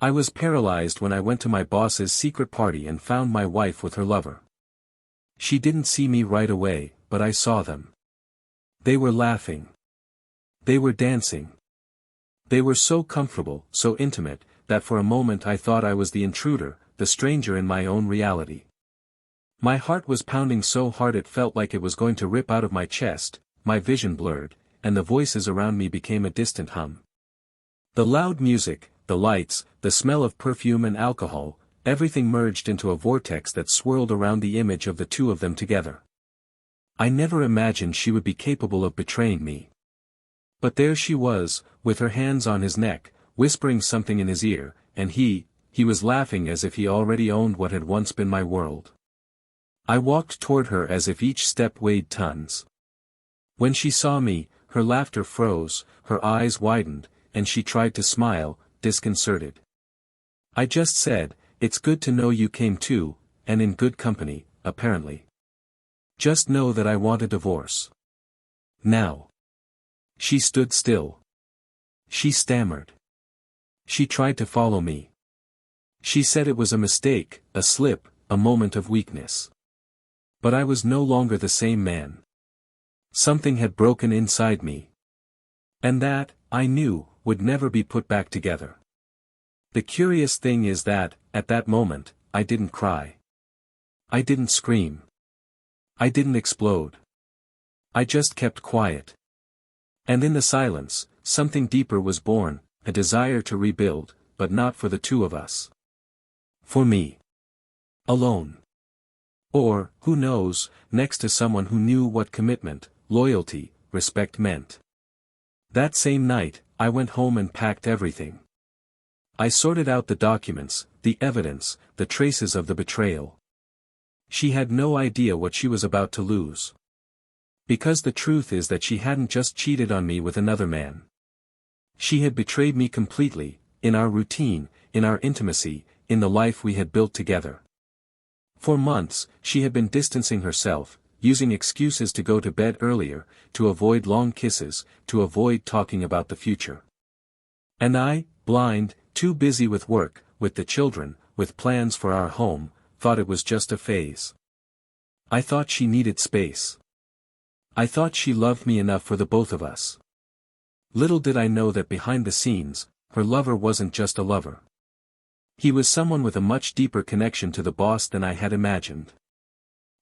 I was paralyzed when I went to my boss's secret party and found my wife with her lover. She didn't see me right away, but I saw them. They were laughing. They were dancing. They were so comfortable, so intimate, that for a moment I thought I was the intruder, the stranger in my own reality. My heart was pounding so hard it felt like it was going to rip out of my chest, my vision blurred, and the voices around me became a distant hum. The loud music, the lights, the smell of perfume and alcohol, everything merged into a vortex that swirled around the image of the two of them together. I never imagined she would be capable of betraying me. But there she was, with her hands on his neck, whispering something in his ear, and he was laughing as if he already owned what had once been my world. I walked toward her as if each step weighed tons. When she saw me, her laughter froze, her eyes widened, and she tried to smile, disconcerted. I just said, "It's good to know you came too, and in good company, apparently. Just know that I want a divorce. Now." She stood still. She stammered. She tried to follow me. She said it was a mistake, a slip, a moment of weakness. But I was no longer the same man. Something had broken inside me. And that, I knew, would never be put back together. The curious thing is that, at that moment, I didn't cry. I didn't scream. I didn't explode. I just kept quiet. And in the silence, something deeper was born, a desire to rebuild, but not for the two of us. For me. Alone. Or, who knows, next to someone who knew what commitment, loyalty, respect meant. That same night, I went home and packed everything. I sorted out the documents, the evidence, the traces of the betrayal. She had no idea what she was about to lose. Because the truth is that she hadn't just cheated on me with another man. She had betrayed me completely, in our routine, in our intimacy, in the life we had built together. For months, she had been distancing herself, using excuses to go to bed earlier, to avoid long kisses, to avoid talking about the future. And I, blind, too busy with work, with the children, with plans for our home, thought it was just a phase. I thought she needed space. I thought she loved me enough for the both of us. Little did I know that behind the scenes, her lover wasn't just a lover. He was someone with a much deeper connection to the boss than I had imagined.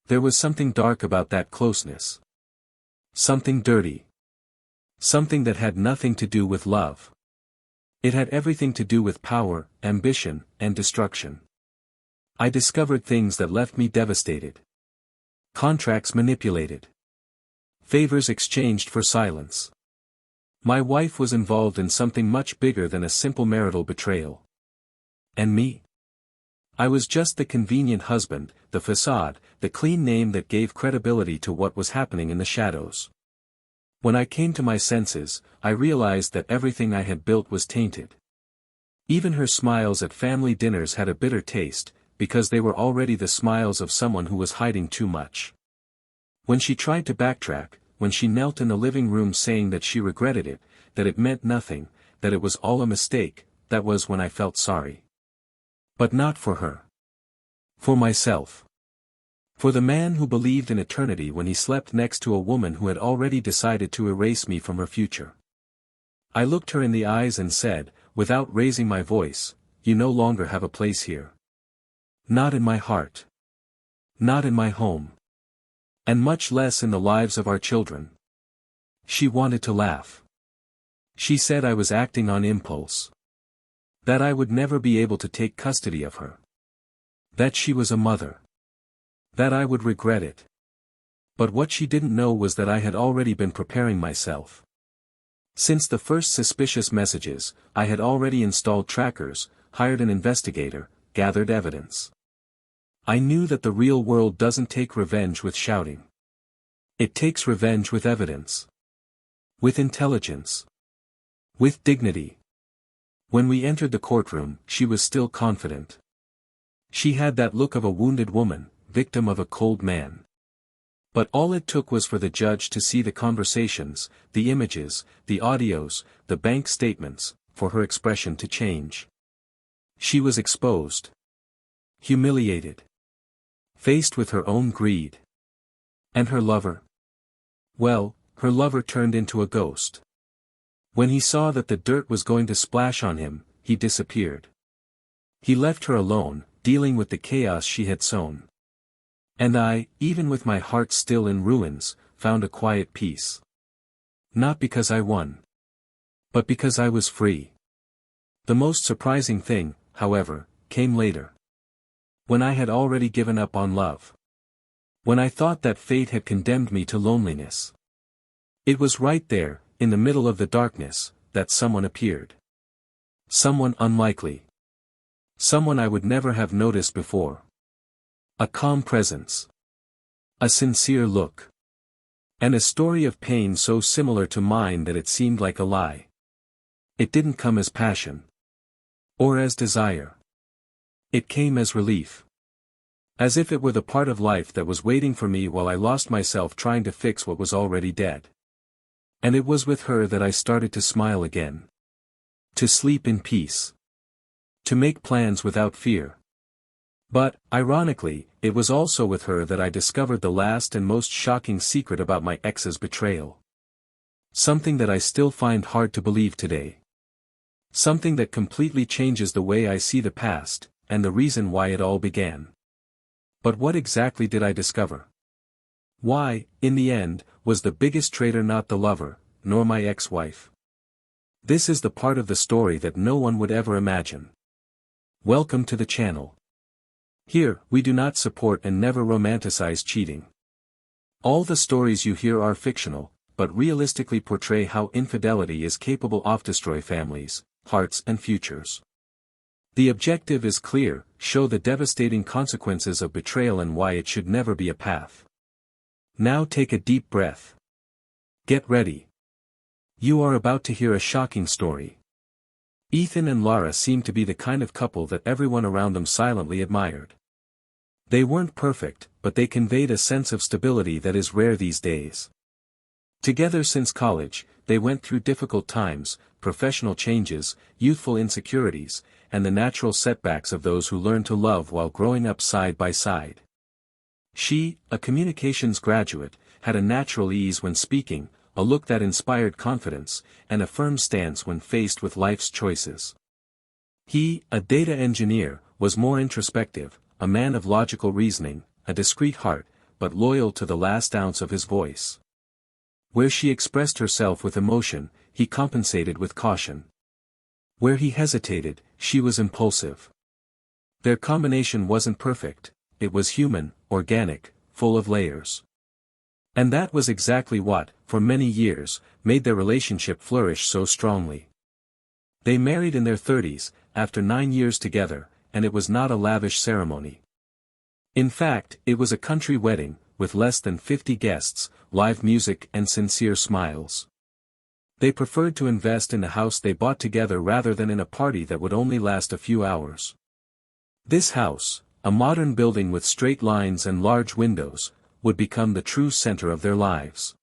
There was something dark about that closeness. Something dirty. Something that had nothing to do with love. It had everything to do with power, ambition, and destruction. I discovered things that left me devastated. Contracts manipulated. Favors exchanged for silence. My wife was involved in something much bigger than a simple marital betrayal. And me? I was just the convenient husband, the facade, the clean name that gave credibility to what was happening in the shadows. When I came to my senses, I realized that everything I had built was tainted. Even her smiles at family dinners had a bitter taste, because they were already the smiles of someone who was hiding too much. When she tried to backtrack, when she knelt in the living room saying that she regretted it, that it meant nothing, that it was all a mistake, that was when I felt sorry. But not for her. For myself. For the man who believed in eternity when he slept next to a woman who had already decided to erase me from her future. I looked her in the eyes and said, without raising my voice, "You no longer have a place here. Not in my heart. Not in my home. And much less in the lives of our children." She wanted to laugh. She said I was acting on impulse. That I would never be able to take custody of her. That she was a mother. That I would regret it. But what she didn't know was that I had already been preparing myself. Since the first suspicious messages, I had already installed trackers, hired an investigator, gathered evidence. I knew that the real world doesn't take revenge with shouting. It takes revenge with evidence. With intelligence. With dignity. When we entered the courtroom, she was still confident. She had that look of a wounded woman, victim of a cold man. But all it took was for the judge to see the conversations, the images, the audios, the bank statements, for her expression to change. She was exposed. Humiliated. Faced with her own greed. And her lover? Well, her lover turned into a ghost. When he saw that the dirt was going to splash on him, he disappeared. He left her alone, dealing with the chaos she had sown. And I, even with my heart still in ruins, found a quiet peace. Not because I won. But because I was free. The most surprising thing, however, came later. When I had already given up on love. When I thought that fate had condemned me to loneliness. It was right there, in the middle of the darkness, that someone appeared. Someone unlikely. Someone I would never have noticed before. A calm presence. A sincere look. And a story of pain so similar to mine that it seemed like a lie. It didn't come as passion. Or as desire. It came as relief. As if it were the part of life that was waiting for me while I lost myself trying to fix what was already dead. And it was with her that I started to smile again. To sleep in peace. To make plans without fear. But, ironically, it was also with her that I discovered the last and most shocking secret about my ex's betrayal. Something that I still find hard to believe today. Something that completely changes the way I see the past, and the reason why it all began. But what exactly did I discover? Why, in the end, was the biggest traitor not the lover, nor my ex-wife? This is the part of the story that no one would ever imagine. Welcome to the channel. Here, we do not support and never romanticize cheating. All the stories you hear are fictional, but realistically portray how infidelity is capable of destroying families, hearts and futures. The objective is clear: show the devastating consequences of betrayal and why it should never be a path. Now take a deep breath. Get ready. You are about to hear a shocking story. Ethan and Lara seemed to be the kind of couple that everyone around them silently admired. They weren't perfect, but they conveyed a sense of stability that is rare these days. Together since college, they went through difficult times, professional changes, youthful insecurities, and the natural setbacks of those who learn to love while growing up side by side. She, a communications graduate, had a natural ease when speaking, a look that inspired confidence, and a firm stance when faced with life's choices. He, a data engineer, was more introspective, a man of logical reasoning, a discreet heart, but loyal to the last ounce of his voice. Where she expressed herself with emotion, he compensated with caution. Where he hesitated, she was impulsive. Their combination wasn't perfect, it was human, organic, full of layers. And that was exactly what, for many years, made their relationship flourish so strongly. They married in their 30s, after 9 years together, and it was not a lavish ceremony. In fact, it was a country wedding, with less than 50 guests, live music and sincere smiles. They preferred to invest in the house they bought together rather than in a party that would only last a few hours. This house, a modern building with straight lines and large windows, would become the true center of their lives.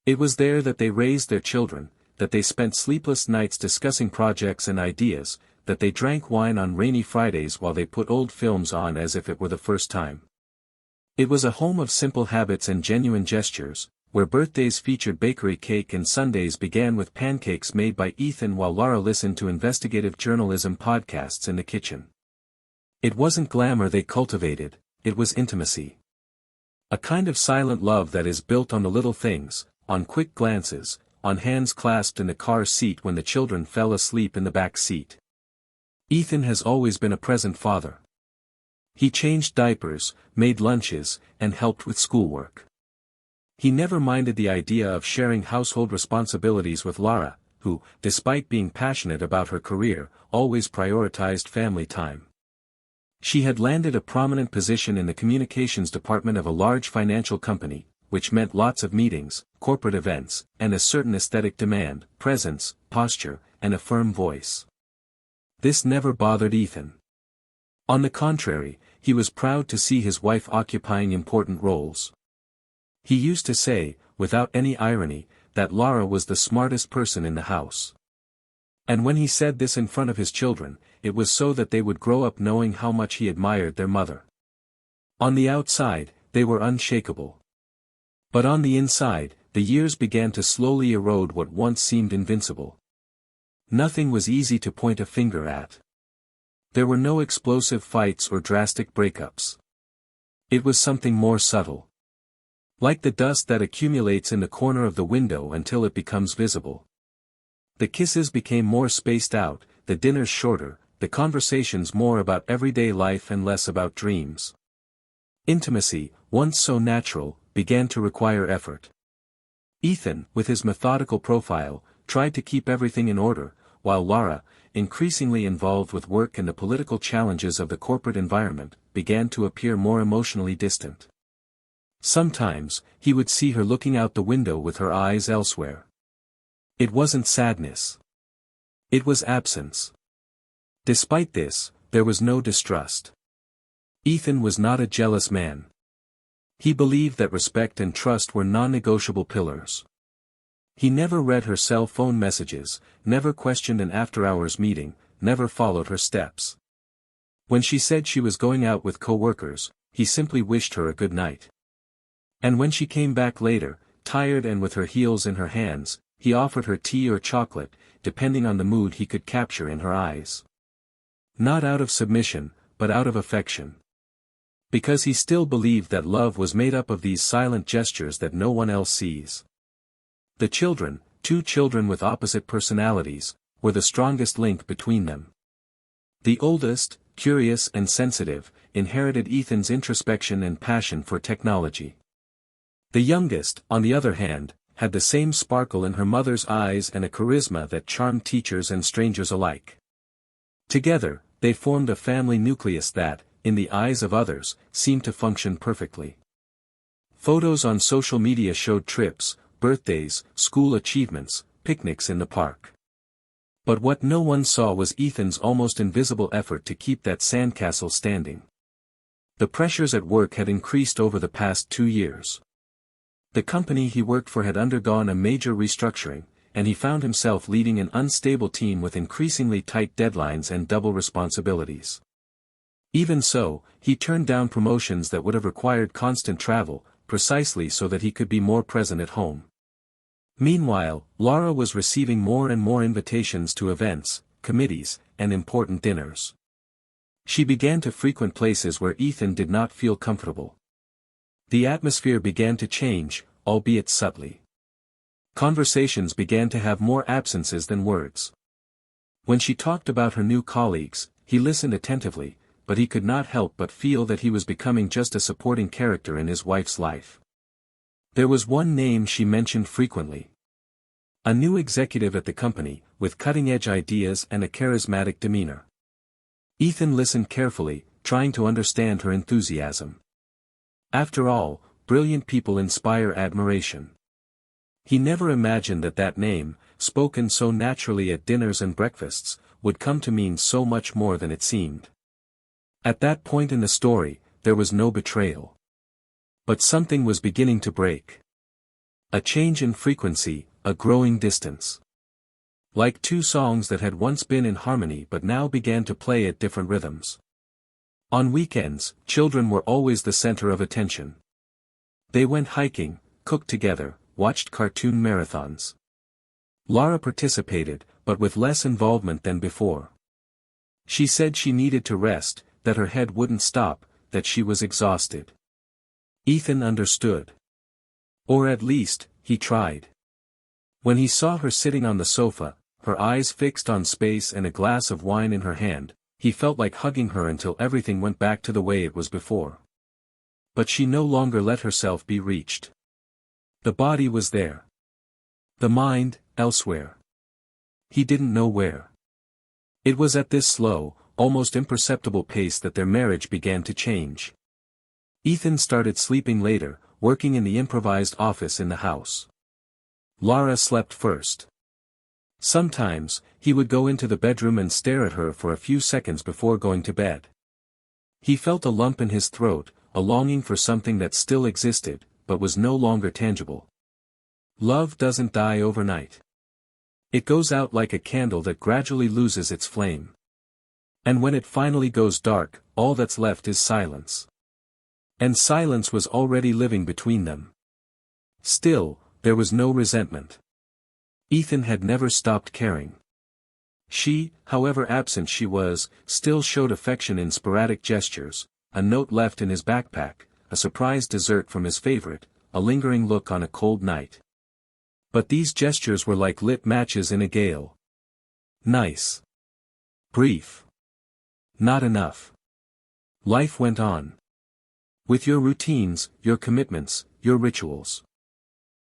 It was there that they raised their children, that they spent sleepless nights discussing projects and ideas, that they drank wine on rainy Fridays while they put old films on as if it were the first time. It was a home of simple habits and genuine gestures, where birthdays featured bakery cake and Sundays began with pancakes made by Ethan while Lara listened to investigative journalism podcasts in the kitchen. It wasn't glamour they cultivated, it was intimacy. A kind of silent love that is built on the little things, on quick glances, on hands clasped in the car seat when the children fell asleep in the back seat. Ethan has always been a present father. He changed diapers, made lunches, and helped with schoolwork. He never minded the idea of sharing household responsibilities with Lara, who, despite being passionate about her career, always prioritized family time. She had landed a prominent position in the communications department of a large financial company, which meant lots of meetings, corporate events, and a certain aesthetic demand, presence, posture, and a firm voice. This never bothered Ethan. On the contrary, he was proud to see his wife occupying important roles. He used to say, without any irony, that Lara was the smartest person in the house. And when he said this in front of his children, it was so that they would grow up knowing how much he admired their mother. On the outside, they were unshakable. But on the inside, the years began to slowly erode what once seemed invincible. Nothing was easy to point a finger at. There were no explosive fights or drastic breakups. It was something more subtle. Like the dust that accumulates in the corner of the window until it becomes visible. The kisses became more spaced out, the dinners shorter, the conversations more about everyday life and less about dreams. Intimacy, once so natural, began to require effort. Ethan, with his methodical profile, tried to keep everything in order, while Lara, increasingly involved with work and the political challenges of the corporate environment, began to appear more emotionally distant. Sometimes, he would see her looking out the window with her eyes elsewhere. It wasn't sadness. It was absence. Despite this, there was no distrust. Ethan was not a jealous man. He believed that respect and trust were non-negotiable pillars. He never read her cell phone messages, never questioned an after-hours meeting, never followed her steps. When she said she was going out with co-workers, he simply wished her a good night. And when she came back later, tired and with her heels in her hands, he offered her tea or chocolate, depending on the mood he could capture in her eyes. Not out of submission, but out of affection. Because he still believed that love was made up of these silent gestures that no one else sees. The children, two children with opposite personalities, were the strongest link between them. The oldest, curious and sensitive, inherited Ethan's introspection and passion for technology. The youngest, on the other hand, had the same sparkle in her mother's eyes and a charisma that charmed teachers and strangers alike. Together, they formed a family nucleus that, in the eyes of others, seemed to function perfectly. Photos on social media showed trips, birthdays, school achievements, picnics in the park. But what no one saw was Ethan's almost invisible effort to keep that sandcastle standing. The pressures at work had increased over the past 2 years. The company he worked for had undergone a major restructuring, and he found himself leading an unstable team with increasingly tight deadlines and double responsibilities. Even so, he turned down promotions that would have required constant travel, precisely so that he could be more present at home. Meanwhile, Lara was receiving more and more invitations to events, committees, and important dinners. She began to frequent places where Ethan did not feel comfortable. The atmosphere began to change, albeit subtly. Conversations began to have more absences than words. When she talked about her new colleagues, he listened attentively, but he could not help but feel that he was becoming just a supporting character in his wife's life. There was one name she mentioned frequently. A new executive at the company, with cutting-edge ideas and a charismatic demeanor. Ethan listened carefully, trying to understand her enthusiasm. After all, brilliant people inspire admiration. He never imagined that name, spoken so naturally at dinners and breakfasts, would come to mean so much more than it seemed. At that point in the story, there was no betrayal. But something was beginning to break. A change in frequency, a growing distance. Like two songs that had once been in harmony but now began to play at different rhythms. On weekends, children were always the center of attention. They went hiking, cooked together, watched cartoon marathons. Lara participated, but with less involvement than before. She said she needed to rest, that her head wouldn't stop, that she was exhausted. Ethan understood. Or at least, he tried. When he saw her sitting on the sofa, her eyes fixed on space and a glass of wine in her hand, he felt like hugging her until everything went back to the way it was before. But she no longer let herself be reached. The body was there. The mind, elsewhere. He didn't know where. It was at this slow, almost imperceptible pace that their marriage began to change. Ethan started sleeping later, working in the improvised office in the house. Lara slept first. Sometimes, he would go into the bedroom and stare at her for a few seconds before going to bed. He felt a lump in his throat, a longing for something that still existed, but was no longer tangible. Love doesn't die overnight. It goes out like a candle that gradually loses its flame. And when it finally goes dark, all that's left is silence. And silence was already living between them. Still, there was no resentment. Ethan had never stopped caring. She, however absent she was, still showed affection in sporadic gestures, a note left in his backpack, a surprise dessert from his favorite, a lingering look on a cold night. But these gestures were like lit matches in a gale. Nice. Brief. Not enough. Life went on. With your routines, your commitments, your rituals.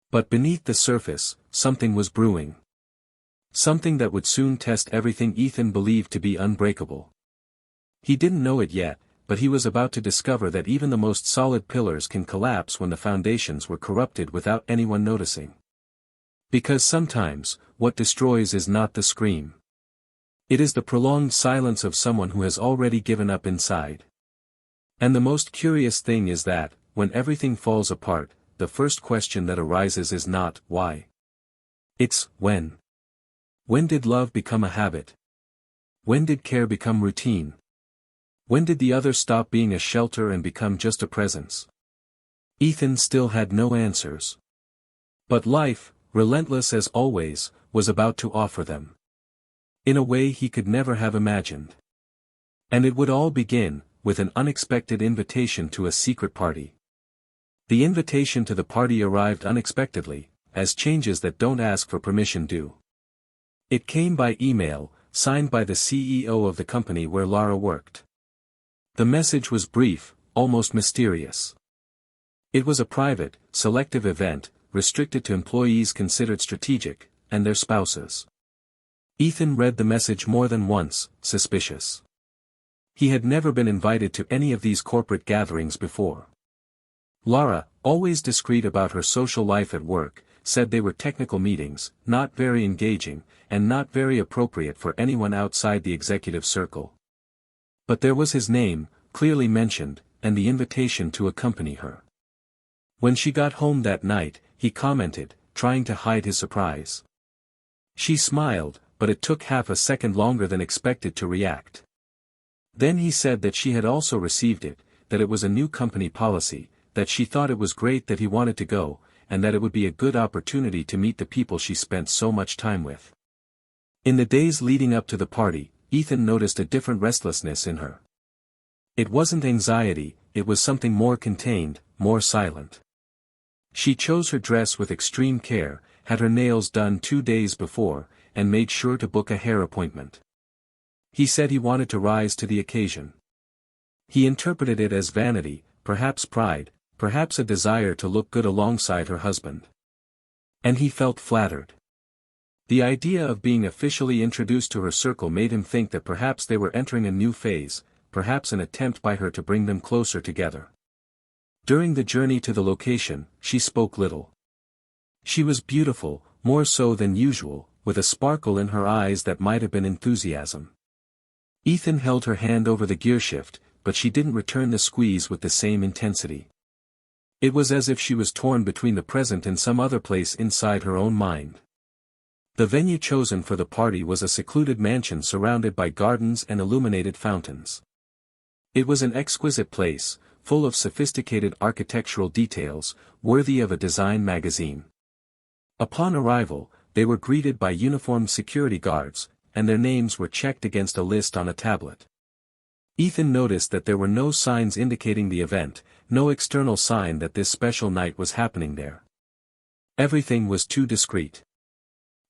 But beneath the surface, something was brewing. Something that would soon test everything Ethan believed to be unbreakable. He didn't know it yet, but he was about to discover that even the most solid pillars can collapse when the foundations were corrupted without anyone noticing. Because sometimes, what destroys is not the scream. It is the prolonged silence of someone who has already given up inside. And the most curious thing is that, when everything falls apart, the first question that arises is not, why? It's, when. When did love become a habit? When did care become routine? When did the other stop being a shelter and become just a presence? Ethan still had no answers. But life, relentless as always, was about to offer them. In a way he could never have imagined. And it would all begin, with an unexpected invitation to a secret party. The invitation to the party arrived unexpectedly, as changes that don't ask for permission do. It came by email, signed by the CEO of the company where Lara worked. The message was brief, almost mysterious. It was a private, selective event, restricted to employees considered strategic, and their spouses. Ethan read the message more than once, suspicious. He had never been invited to any of these corporate gatherings before. Lara, always discreet about her social life at work, said they were technical meetings, not very engaging, and not very appropriate for anyone outside the executive circle. But there was his name, clearly mentioned, and the invitation to accompany her. When she got home that night, he commented, trying to hide his surprise. She smiled, but it took half a second longer than expected to react. Then he said that she had also received it, that it was a new company policy, that she thought it was great that he wanted to go, and that it would be a good opportunity to meet the people she spent so much time with. In the days leading up to the party, Ethan noticed a different restlessness in her. It wasn't anxiety, it was something more contained, more silent. She chose her dress with extreme care, had her nails done 2 days before, and made sure to book a hair appointment. He said he wanted to rise to the occasion. He interpreted it as vanity, perhaps pride, perhaps a desire to look good alongside her husband. And he felt flattered. The idea of being officially introduced to her circle made him think that perhaps they were entering a new phase, perhaps an attempt by her to bring them closer together. During the journey to the location, she spoke little. She was beautiful, more so than usual, with a sparkle in her eyes that might have been enthusiasm. Ethan held her hand over the gearshift, but she didn't return the squeeze with the same intensity. It was as if she was torn between the present and some other place inside her own mind. The venue chosen for the party was a secluded mansion surrounded by gardens and illuminated fountains. It was an exquisite place, full of sophisticated architectural details, worthy of a design magazine. Upon arrival, they were greeted by uniformed security guards, and their names were checked against a list on a tablet. Ethan noticed that there were no signs indicating the event, no external sign that this special night was happening there. Everything was too discreet.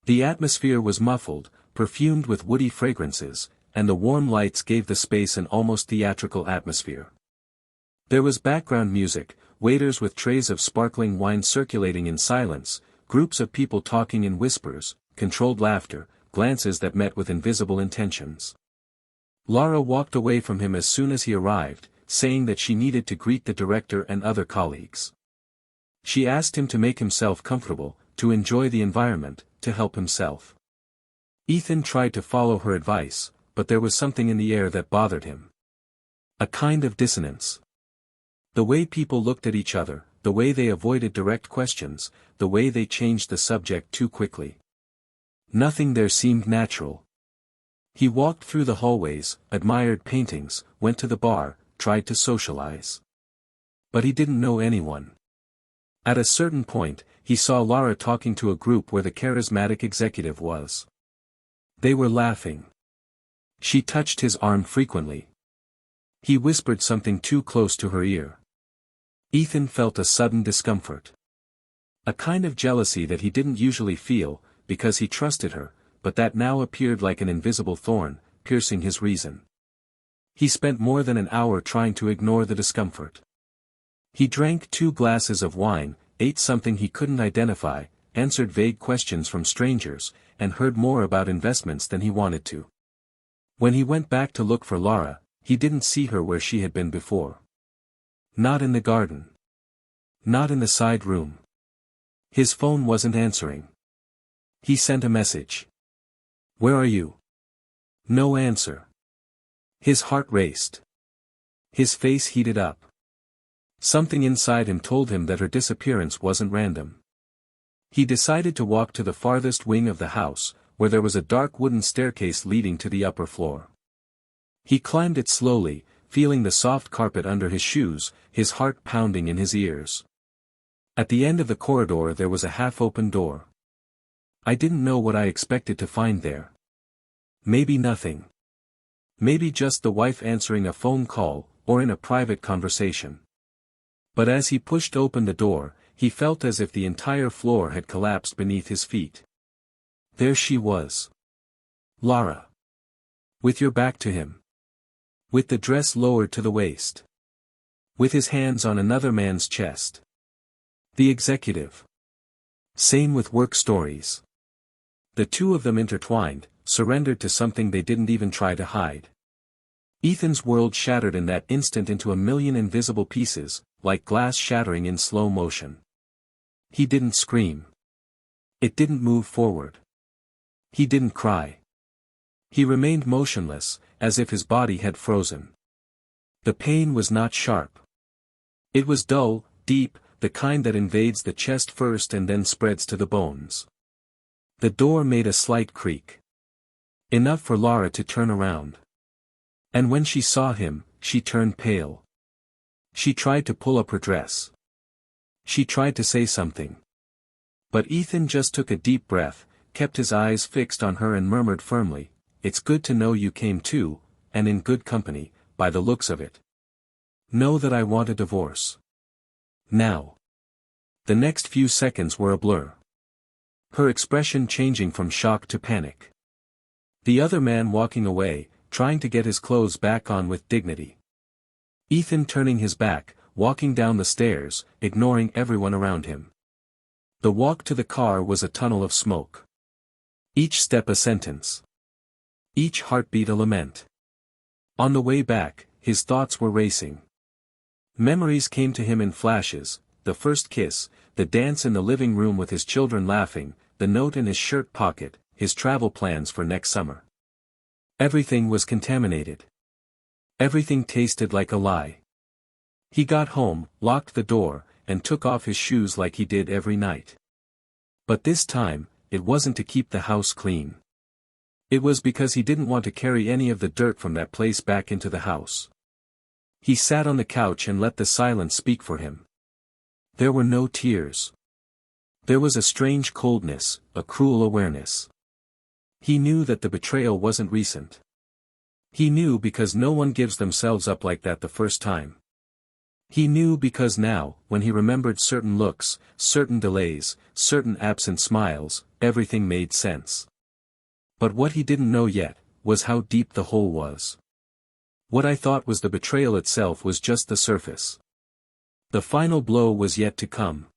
The atmosphere was muffled, perfumed with woody fragrances, and the warm lights gave the space an almost theatrical atmosphere. There was background music, waiters with trays of sparkling wine circulating in silence, groups of people talking in whispers, controlled laughter, glances that met with invisible intentions. Lara walked away from him as soon as he arrived, saying that she needed to greet the director and other colleagues. She asked him to make himself comfortable, to enjoy the environment, to help himself. Ethan tried to follow her advice, but there was something in the air that bothered him. A kind of dissonance. The way people looked at each other, the way they avoided direct questions, the way they changed the subject too quickly. Nothing there seemed natural. He walked through the hallways, admired paintings, went to the bar, tried to socialize. But he didn't know anyone. At a certain point, he saw Lara talking to a group where the charismatic executive was. They were laughing. She touched his arm frequently. He whispered something too close to her ear. Ethan felt a sudden discomfort. A kind of jealousy that he didn't usually feel, because he trusted her, but that now appeared like an invisible thorn, piercing his reason. He spent more than an hour trying to ignore the discomfort. He drank 2 glasses of wine, ate something he couldn't identify, answered vague questions from strangers, and heard more about investments than he wanted to. When he went back to look for Lara, he didn't see her where she had been before. Not in the garden. Not in the side room. His phone wasn't answering. He sent a message. "Where are you?" No answer. His heart raced. His face heated up. Something inside him told him that her disappearance wasn't random. He decided to walk to the farthest wing of the house, where there was a dark wooden staircase leading to the upper floor. He climbed it slowly, feeling the soft carpet under his shoes, his heart pounding in his ears. At the end of the corridor there was a half-open door. I didn't know what I expected to find there. Maybe nothing. Maybe just the wife answering a phone call, or in a private conversation. But as he pushed open the door, he felt as if the entire floor had collapsed beneath his feet. There she was. Lara. With your back to him. With the dress lowered to the waist. With his hands on another man's chest. The executive. Same with work stories. The two of them intertwined, surrendered to something they didn't even try to hide. Ethan's world shattered in that instant into a million invisible pieces, like glass shattering in slow motion. He didn't scream. It didn't move forward. He didn't cry. He remained motionless, as if his body had frozen. The pain was not sharp. It was dull, deep, the kind that invades the chest first and then spreads to the bones. The door made a slight creak. Enough for Lara to turn around. And when she saw him, she turned pale. She tried to pull up her dress. She tried to say something. But Ethan just took a deep breath, kept his eyes fixed on her and murmured firmly, "It's good to know you came too, and in good company, by the looks of it. Know that I want a divorce. Now." The next few seconds were a blur. Her expression changing from shock to panic. The other man walking away, trying to get his clothes back on with dignity. Ethan turning his back, walking down the stairs, ignoring everyone around him. The walk to the car was a tunnel of smoke. Each step a sentence. Each heartbeat a lament. On the way back, his thoughts were racing. Memories came to him in flashes, the first kiss, the dance in the living room with his children laughing, the note in his shirt pocket, his travel plans for next summer. Everything was contaminated. Everything tasted like a lie. He got home, locked the door, and took off his shoes like he did every night. But this time, it wasn't to keep the house clean. It was because he didn't want to carry any of the dirt from that place back into the house. He sat on the couch and let the silence speak for him. There were no tears. There was a strange coldness, a cruel awareness. He knew that the betrayal wasn't recent. He knew because no one gives themselves up like that the first time. He knew because now, when he remembered certain looks, certain delays, certain absent smiles, everything made sense. But what he didn't know yet, was how deep the hole was. What I thought was the betrayal itself was just the surface. The final blow was yet to come.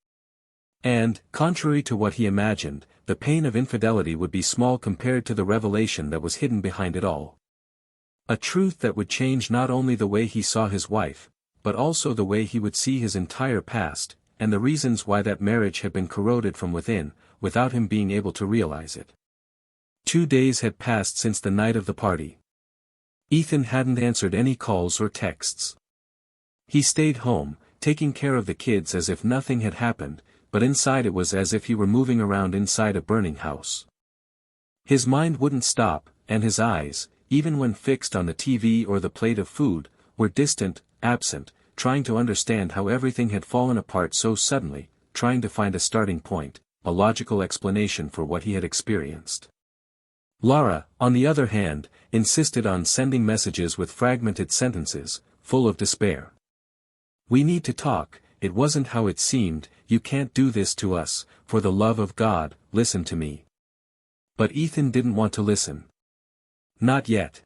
And, contrary to what he imagined, the pain of infidelity would be small compared to the revelation that was hidden behind it all. A truth that would change not only the way he saw his wife, but also the way he would see his entire past, and the reasons why that marriage had been corroded from within, without him being able to realize it. 2 days had passed since the night of the party. Ethan hadn't answered any calls or texts. He stayed home, taking care of the kids as if nothing had happened, but inside it was as if he were moving around inside a burning house. His mind wouldn't stop, and his eyes, even when fixed on the TV or the plate of food, were distant, absent, trying to understand how everything had fallen apart so suddenly, trying to find a starting point, a logical explanation for what he had experienced. Lara, on the other hand, insisted on sending messages with fragmented sentences, full of despair. "We need to talk, it wasn't how it seemed, you can't do this to us, for the love of God, listen to me." But Ethan didn't want to listen. Not yet.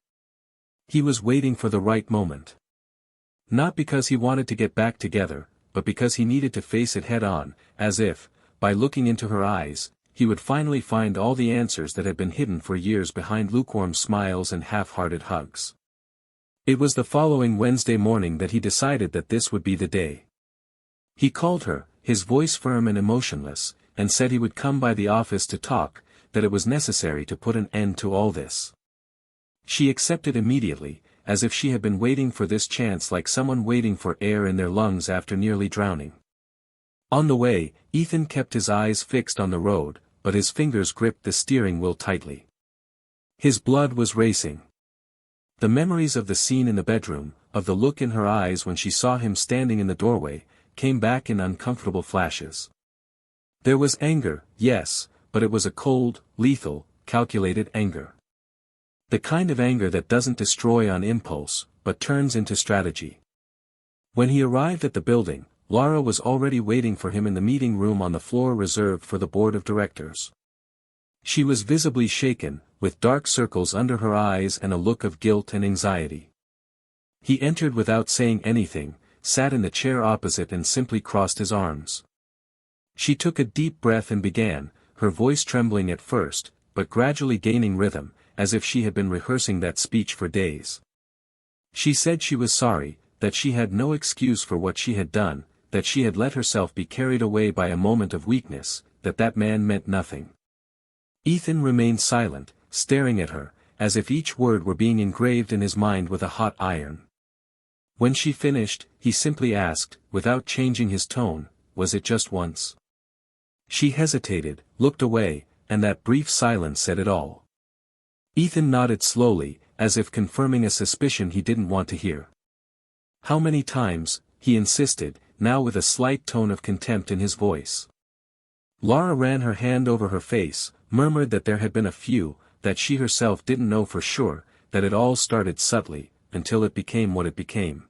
He was waiting for the right moment. Not because he wanted to get back together, but because he needed to face it head-on, as if, by looking into her eyes, he would finally find all the answers that had been hidden for years behind lukewarm smiles and half-hearted hugs. It was the following Wednesday morning that he decided that this would be the day. He called her, his voice firm and emotionless, and said he would come by the office to talk, that it was necessary to put an end to all this. She accepted immediately, as if she had been waiting for this chance like someone waiting for air in their lungs after nearly drowning. On the way, Ethan kept his eyes fixed on the road, but his fingers gripped the steering wheel tightly. His blood was racing. The memories of the scene in the bedroom, of the look in her eyes when she saw him standing in the doorway, came back in uncomfortable flashes. There was anger, yes, but it was a cold, lethal, calculated anger. The kind of anger that doesn't destroy on impulse, but turns into strategy. When he arrived at the building, Lara was already waiting for him in the meeting room on the floor reserved for the board of directors. She was visibly shaken, with dark circles under her eyes and a look of guilt and anxiety. He entered without saying anything, sat in the chair opposite and simply crossed his arms. She took a deep breath and began, her voice trembling at first, but gradually gaining rhythm, as if she had been rehearsing that speech for days. She said she was sorry, that she had no excuse for what she had done, that she had let herself be carried away by a moment of weakness, that man meant nothing. Ethan remained silent, staring at her, as if each word were being engraved in his mind with a hot iron. When she finished, he simply asked, without changing his tone, "Was it just once?" She hesitated, looked away, and that brief silence said it all. Ethan nodded slowly, as if confirming a suspicion he didn't want to hear. "How many times?" he insisted, now with a slight tone of contempt in his voice. Lara ran her hand over her face, murmured that there had been a few, that she herself didn't know for sure, that it all started subtly, until it became what it became.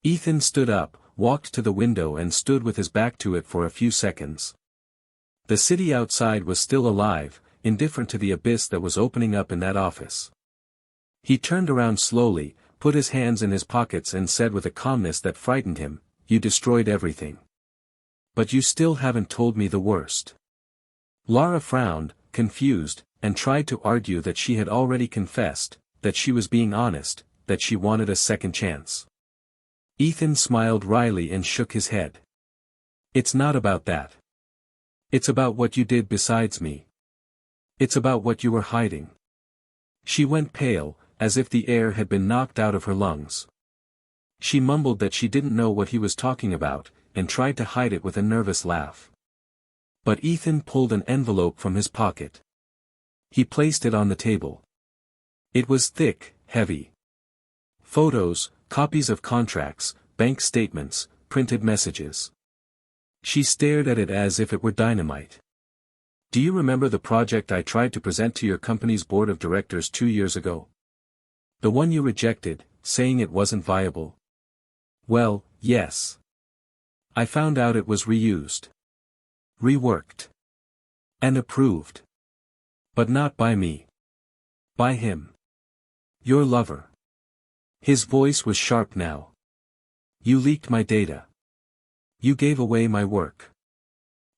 Ethan stood up, walked to the window and stood with his back to it for a few seconds. The city outside was still alive, indifferent to the abyss that was opening up in that office. He turned around slowly, put his hands in his pockets and said with a calmness that frightened him, "You destroyed everything. But you still haven't told me the worst." Lara frowned, confused, and tried to argue that she had already confessed, that she was being honest, that she wanted a second chance. Ethan smiled wryly and shook his head. "It's not about that. It's about what you did besides me. It's about what you were hiding." She went pale, as if the air had been knocked out of her lungs. She mumbled that she didn't know what he was talking about, and tried to hide it with a nervous laugh. But Ethan pulled an envelope from his pocket. He placed it on the table. It was thick, heavy. Photos, copies of contracts, bank statements, printed messages. She stared at it as if it were dynamite. "Do you remember the project I tried to present to your company's board of directors 2 years ago? The one you rejected, saying it wasn't viable?" "Well, yes. I found out it was reused. Reworked. And approved. But not by me. By him. Your lover." His voice was sharp now. "You leaked my data. You gave away my work.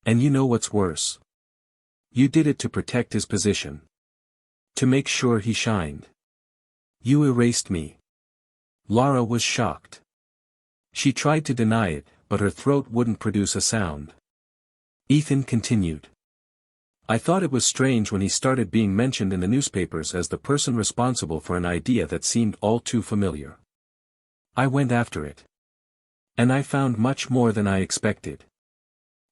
And you know what's worse? You did it to protect his position. To make sure he shined. You erased me." Lara was shocked. She tried to deny it, but her throat wouldn't produce a sound. Ethan continued. "I thought it was strange when he started being mentioned in the newspapers as the person responsible for an idea that seemed all too familiar. I went after it. And I found much more than I expected.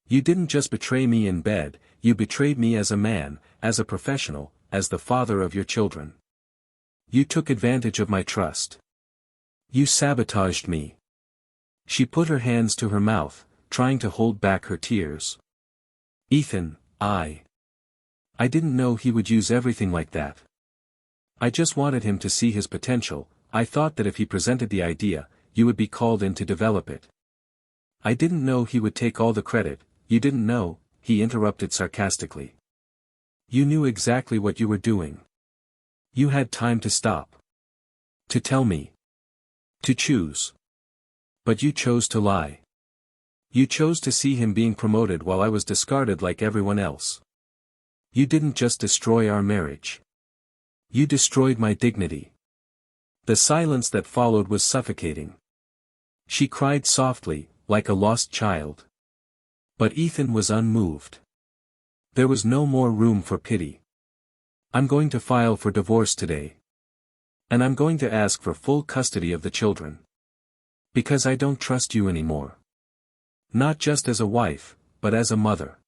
You didn't just betray me in bed, you betrayed me as a man, as a professional, as the father of your children. You took advantage of my trust. You sabotaged me. She put her hands to her mouth, trying to hold back her tears. Ethan, I didn't know he would use everything like that. I just wanted him to see his potential. I thought that if he presented the idea, you would be called in to develop it. I didn't know he would take all the credit. You didn't know, he interrupted sarcastically. You knew exactly what you were doing. You had time to stop. To tell me. To choose. But you chose to lie. You chose to see him being promoted while I was discarded like everyone else. You didn't just destroy our marriage. You destroyed my dignity. The silence that followed was suffocating. She cried softly, like a lost child. But Ethan was unmoved. There was no more room for pity. I'm going to file for divorce today. And I'm going to ask for full custody of the children. Because I don't trust you anymore. Not just as a wife, but as a mother.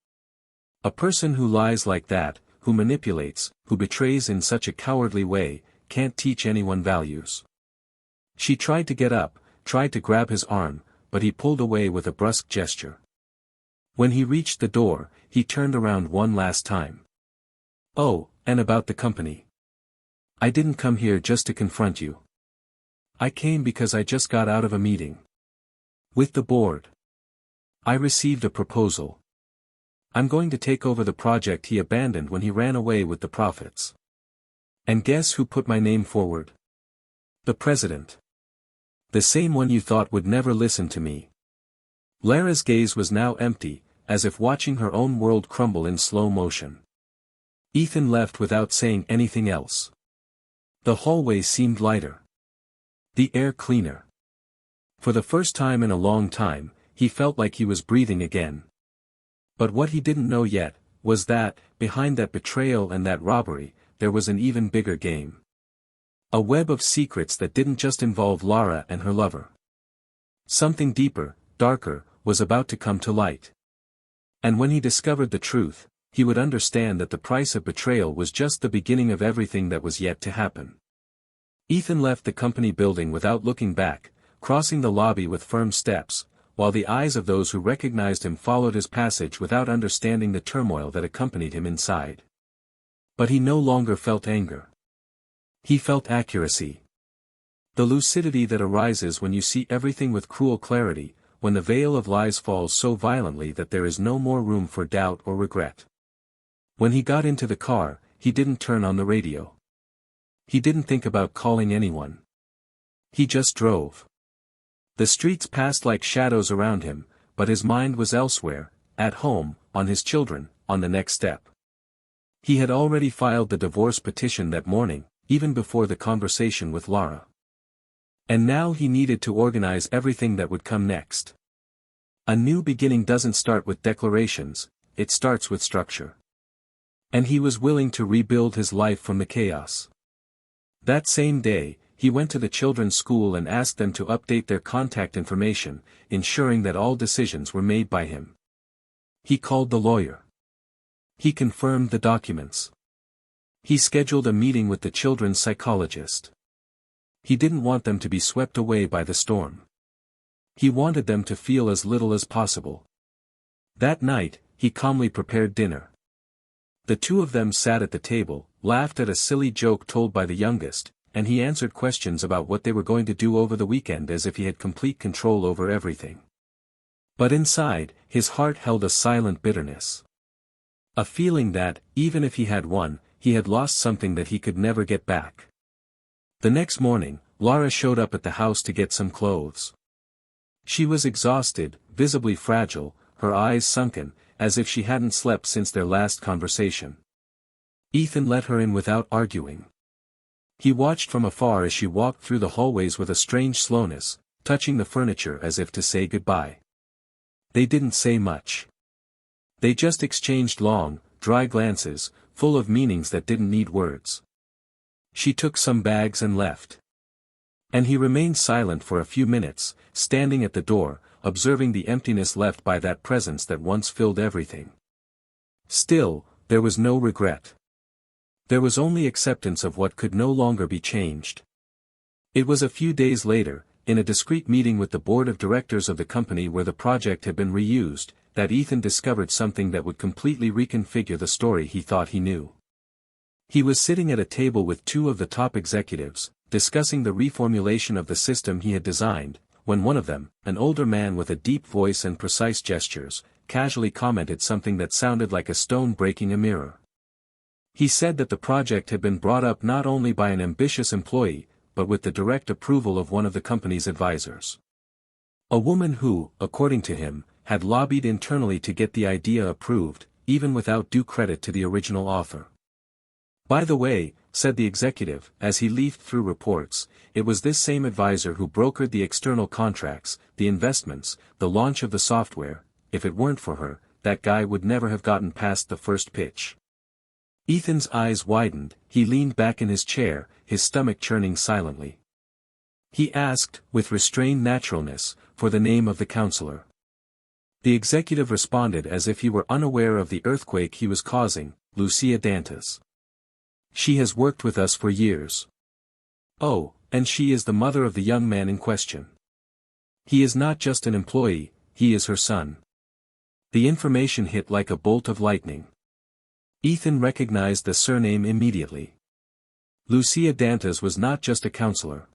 A person who lies like that, who manipulates, who betrays in such a cowardly way, can't teach anyone values. She tried to get up, tried to grab his arm, but he pulled away with a brusque gesture. When he reached the door, he turned around one last time. Oh, and about the company. I didn't come here just to confront you. I came because I just got out of a meeting. With the board. I received a proposal. I'm going to take over the project he abandoned when he ran away with the profits. And guess who put my name forward? The president. The same one you thought would never listen to me. Lara's gaze was now empty, as if watching her own world crumble in slow motion. Ethan left without saying anything else. The hallway seemed lighter. The air cleaner. For the first time in a long time, he felt like he was breathing again. But what he didn't know yet, was that, behind that betrayal and that robbery, there was an even bigger game. A web of secrets that didn't just involve Lara and her lover. Something deeper, darker, was about to come to light. And when he discovered the truth, he would understand that the price of betrayal was just the beginning of everything that was yet to happen. Ethan left the company building without looking back, crossing the lobby with firm steps, while the eyes of those who recognized him followed his passage without understanding the turmoil that accompanied him inside. But he no longer felt anger. He felt accuracy. The lucidity that arises when you see everything with cruel clarity, when the veil of lies falls so violently that there is no more room for doubt or regret. When he got into the car, he didn't turn on the radio. He didn't think about calling anyone. He just drove. The streets passed like shadows around him, but his mind was elsewhere, at home, on his children, on the next step. He had already filed the divorce petition that morning, even before the conversation with Lara. And now he needed to organize everything that would come next. A new beginning doesn't start with declarations, it starts with structure. And he was willing to rebuild his life from the chaos. That same day, he went to the children's school and asked them to update their contact information, ensuring that all decisions were made by him. He called the lawyer. He confirmed the documents. He scheduled a meeting with the children's psychologist. He didn't want them to be swept away by the storm. He wanted them to feel as little as possible. That night, he calmly prepared dinner. The two of them sat at the table, laughed at a silly joke told by the youngest, and he answered questions about what they were going to do over the weekend as if he had complete control over everything. But inside, his heart held a silent bitterness. A feeling that, even if he had won, he had lost something that he could never get back. The next morning, Lara showed up at the house to get some clothes. She was exhausted, visibly fragile, her eyes sunken, as if she hadn't slept since their last conversation. Ethan let her in without arguing. He watched from afar as she walked through the hallways with a strange slowness, touching the furniture as if to say goodbye. They didn't say much. They just exchanged long, dry glances, full of meanings that didn't need words. She took some bags and left. And he remained silent for a few minutes, standing at the door, observing the emptiness left by that presence that once filled everything. Still, there was no regret. There was only acceptance of what could no longer be changed. It was a few days later, in a discreet meeting with the board of directors of the company where the project had been reused, that Ethan discovered something that would completely reconfigure the story he thought he knew. He was sitting at a table with two of the top executives, discussing the reformulation of the system he had designed, when one of them, an older man with a deep voice and precise gestures, casually commented something that sounded like a stone breaking a mirror. He said that the project had been brought up not only by an ambitious employee, but with the direct approval of one of the company's advisors. A woman who, according to him, had lobbied internally to get the idea approved, even without due credit to the original author. By the way, said the executive, as he leafed through reports, it was this same advisor who brokered the external contracts, the investments, the launch of the software. If it weren't for her, that guy would never have gotten past the first pitch. Ethan's eyes widened, he leaned back in his chair, his stomach churning silently. He asked, with restrained naturalness, for the name of the counselor. The executive responded as if he were unaware of the earthquake he was causing, Lucia Dantas. She has worked with us for years. Oh, and she is the mother of the young man in question. He is not just an employee, he is her son. The information hit like a bolt of lightning. Ethan recognized the surname immediately. Lucia Dantas was not just a counselor.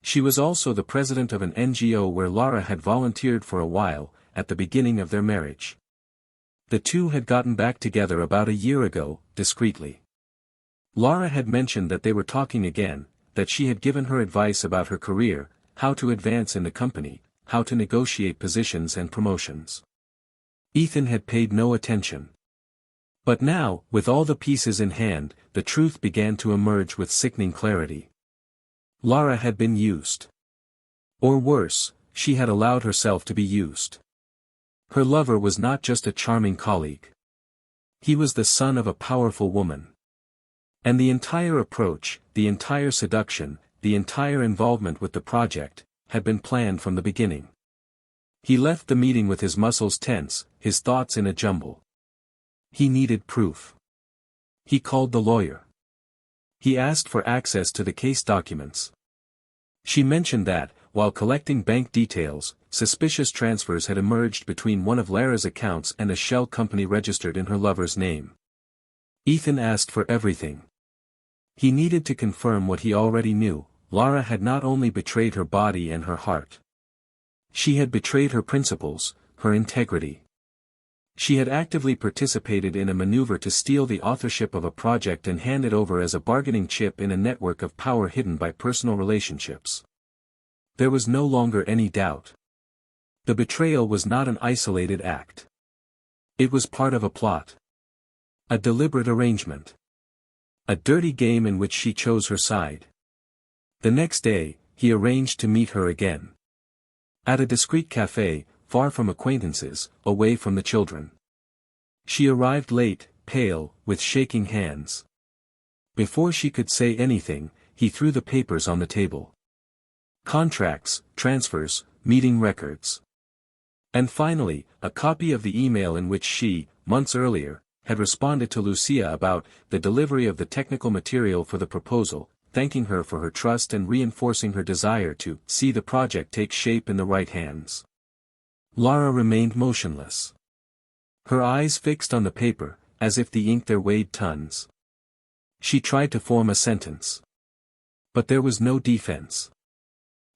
She was also the president of an NGO where Lara had volunteered for a while, at the beginning of their marriage. The two had gotten back together about a year ago, discreetly. Lara had mentioned that they were talking again, that she had given her advice about her career, how to advance in the company, how to negotiate positions and promotions. Ethan had paid no attention. But now, with all the pieces in hand, the truth began to emerge with sickening clarity. Lara had been used. Or worse, she had allowed herself to be used. Her lover was not just a charming colleague. He was the son of a powerful woman. And the entire approach, the entire seduction, the entire involvement with the project, had been planned from the beginning. He left the meeting with his muscles tense, his thoughts in a jumble. He needed proof. He called the lawyer. He asked for access to the case documents. She mentioned that, while collecting bank details, suspicious transfers had emerged between one of Lara's accounts and a shell company registered in her lover's name. Ethan asked for everything. He needed to confirm what he already knew: Lara had not only betrayed her body and her heart. She had betrayed her principles, her integrity. She had actively participated in a maneuver to steal the authorship of a project and hand it over as a bargaining chip in a network of power hidden by personal relationships. There was no longer any doubt. The betrayal was not an isolated act. It was part of a plot. A deliberate arrangement. A dirty game in which she chose her side. The next day, he arranged to meet her again. At a discreet café, far from acquaintances, away from the children. She arrived late, pale, with shaking hands. Before she could say anything, he threw the papers on the table. Contracts, transfers, meeting records. And finally, a copy of the email in which she, months earlier, had responded to Lucia about the delivery of the technical material for the proposal, thanking her for her trust and reinforcing her desire to see the project take shape in the right hands. Lara remained motionless. Her eyes fixed on the paper, as if the ink there weighed tons. She tried to form a sentence. But there was no defense.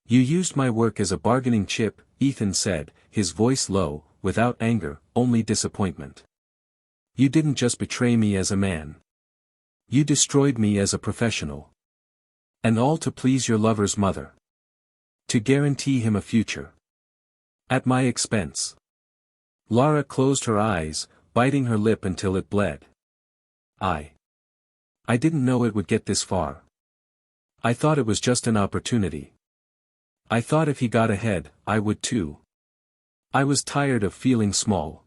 "You used my work as a bargaining chip," Ethan said, his voice low, without anger, only disappointment. "You didn't just betray me as a man. You destroyed me as a professional. And all to please your lover's mother. To guarantee him a future. At my expense." Lara closed her eyes, biting her lip until it bled. I didn't know it would get this far. I thought it was just an opportunity. I thought if he got ahead, I would too. I was tired of feeling small.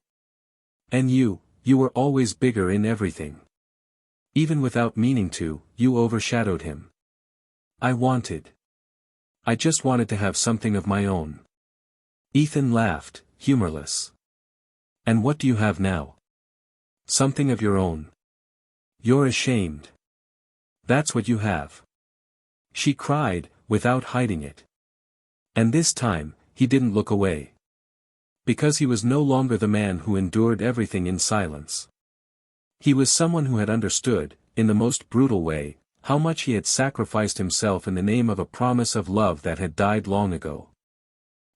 And you were always bigger in everything. Even without meaning to, you overshadowed him. I just wanted to have something of my own." Ethan laughed, humorless. "And what do you have now? Something of your own?" You're ashamed. That's what you have. She cried, without hiding it. And this time, he didn't look away. Because he was no longer the man who endured everything in silence. He was someone who had understood, in the most brutal way, how much he had sacrificed himself in the name of a promise of love that had died long ago.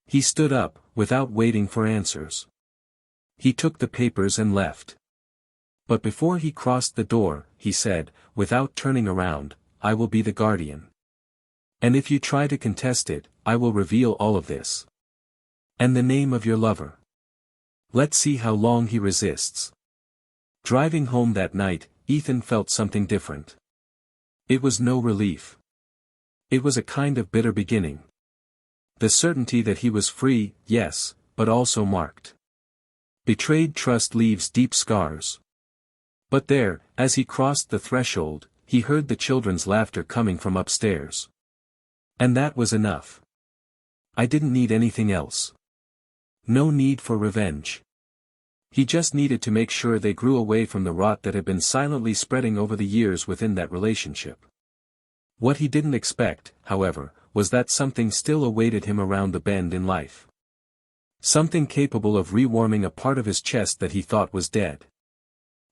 He stood up, without waiting for answers. He took the papers and left. But before he crossed the door, he said, without turning around, I will be the guardian. And if you try to contest it, I will reveal all of this. And the name of your lover. Let's see how long he resists. Driving home that night, Ethan felt something different. It was no relief. It was a kind of bitter beginning. The certainty that he was free, yes, but also marked. Betrayed trust leaves deep scars. But there, as he crossed the threshold, he heard the children's laughter coming from upstairs. And that was enough. I didn't need anything else. No need for revenge. He just needed to make sure they grew away from the rot that had been silently spreading over the years within that relationship. What he didn't expect, however, was that something still awaited him around the bend in life. Something capable of rewarming a part of his chest that he thought was dead.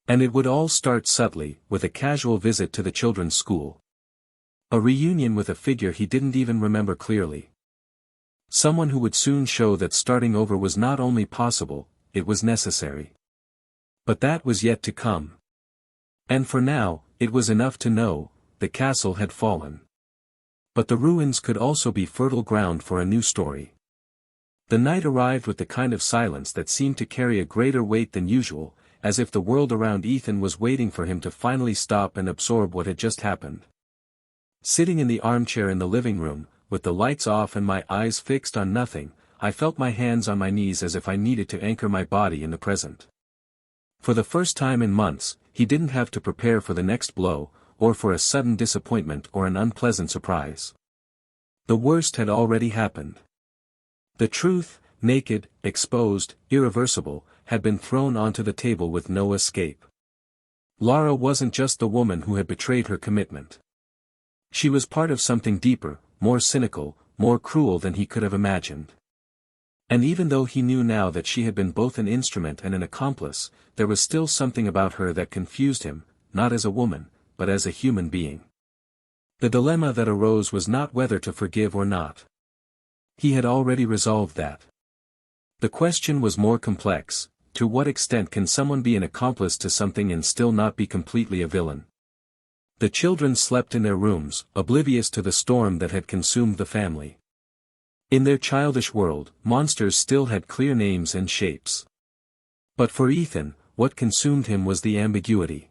And it would all start subtly, with a casual visit to the children's school. A reunion with a figure he didn't even remember clearly. Someone who would soon show that starting over was not only possible, it was necessary. But that was yet to come. And for now, it was enough to know, the castle had fallen. But the ruins could also be fertile ground for a new story. The night arrived with the kind of silence that seemed to carry a greater weight than usual, as if the world around Ethan was waiting for him to finally stop and absorb what had just happened. Sitting in the armchair in the living room, with the lights off and my eyes fixed on nothing, I felt my hands on my knees as if I needed to anchor my body in the present. For the first time in months, he didn't have to prepare for the next blow, or for a sudden disappointment or an unpleasant surprise. The worst had already happened. The truth, naked, exposed, irreversible, had been thrown onto the table with no escape. Lara wasn't just the woman who had betrayed her commitment. She was part of something deeper, more cynical, more cruel than he could have imagined. And even though he knew now that she had been both an instrument and an accomplice, there was still something about her that confused him, not as a woman, but as a human being. The dilemma that arose was not whether to forgive or not. He had already resolved that. The question was more complex: to what extent can someone be an accomplice to something and still not be completely a villain? The children slept in their rooms, oblivious to the storm that had consumed the family. In their childish world, monsters still had clear names and shapes. But for Ethan, what consumed him was the ambiguity.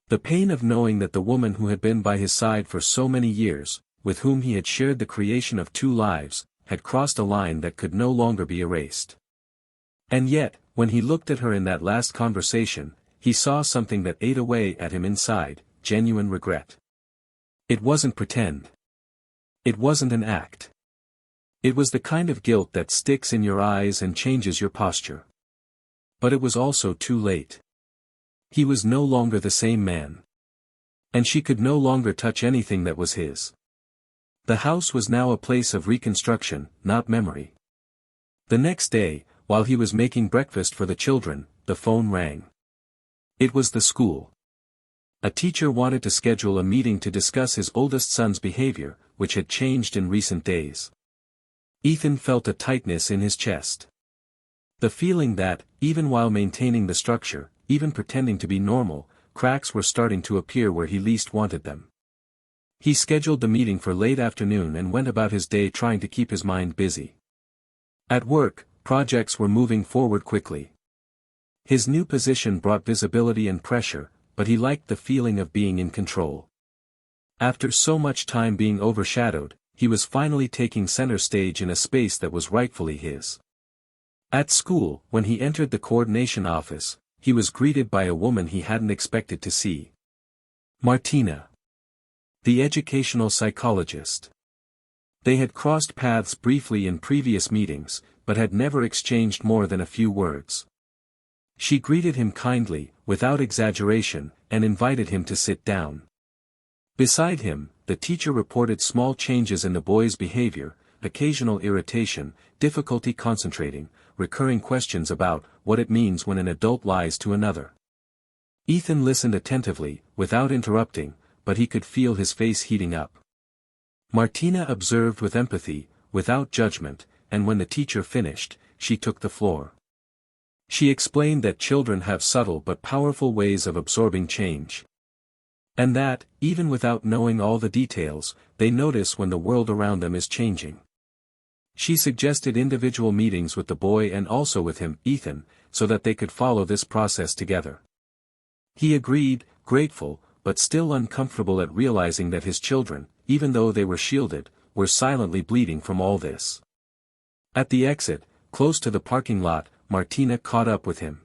The pain of knowing that the woman who had been by his side for so many years, with whom he had shared the creation of 2 lives, had crossed a line that could no longer be erased. And yet, when he looked at her in that last conversation, he saw something that ate away at him inside: genuine regret. It wasn't pretend. It wasn't an act. It was the kind of guilt that sticks in your eyes and changes your posture. But it was also too late. He was no longer the same man. And she could no longer touch anything that was his. The house was now a place of reconstruction, not memory. The next day, while he was making breakfast for the children, the phone rang. It was the school. A teacher wanted to schedule a meeting to discuss his oldest son's behavior, which had changed in recent days. Ethan felt a tightness in his chest. The feeling that, even while maintaining the structure, even pretending to be normal, cracks were starting to appear where he least wanted them. He scheduled the meeting for late afternoon and went about his day trying to keep his mind busy. At work, projects were moving forward quickly. His new position brought visibility and pressure, but he liked the feeling of being in control. After so much time being overshadowed, he was finally taking center stage in a space that was rightfully his. At school, when he entered the coordination office, he was greeted by a woman he hadn't expected to see. Martina. The educational psychologist. They had crossed paths briefly in previous meetings, but had never exchanged more than a few words. She greeted him kindly, without exaggeration, and invited him to sit down. Beside him, the teacher reported small changes in the boy's behavior, occasional irritation, difficulty concentrating, recurring questions about what it means when an adult lies to another. Ethan listened attentively, without interrupting, but he could feel his face heating up. Martina observed with empathy, without judgment, and when the teacher finished, she took the floor. She explained that children have subtle but powerful ways of absorbing change. And that, even without knowing all the details, they notice when the world around them is changing. She suggested individual meetings with the boy and also with him, Ethan, so that they could follow this process together. He agreed, grateful, but still uncomfortable at realizing that his children, even though they were shielded, were silently bleeding from all this. At the exit, close to the parking lot, Martina caught up with him.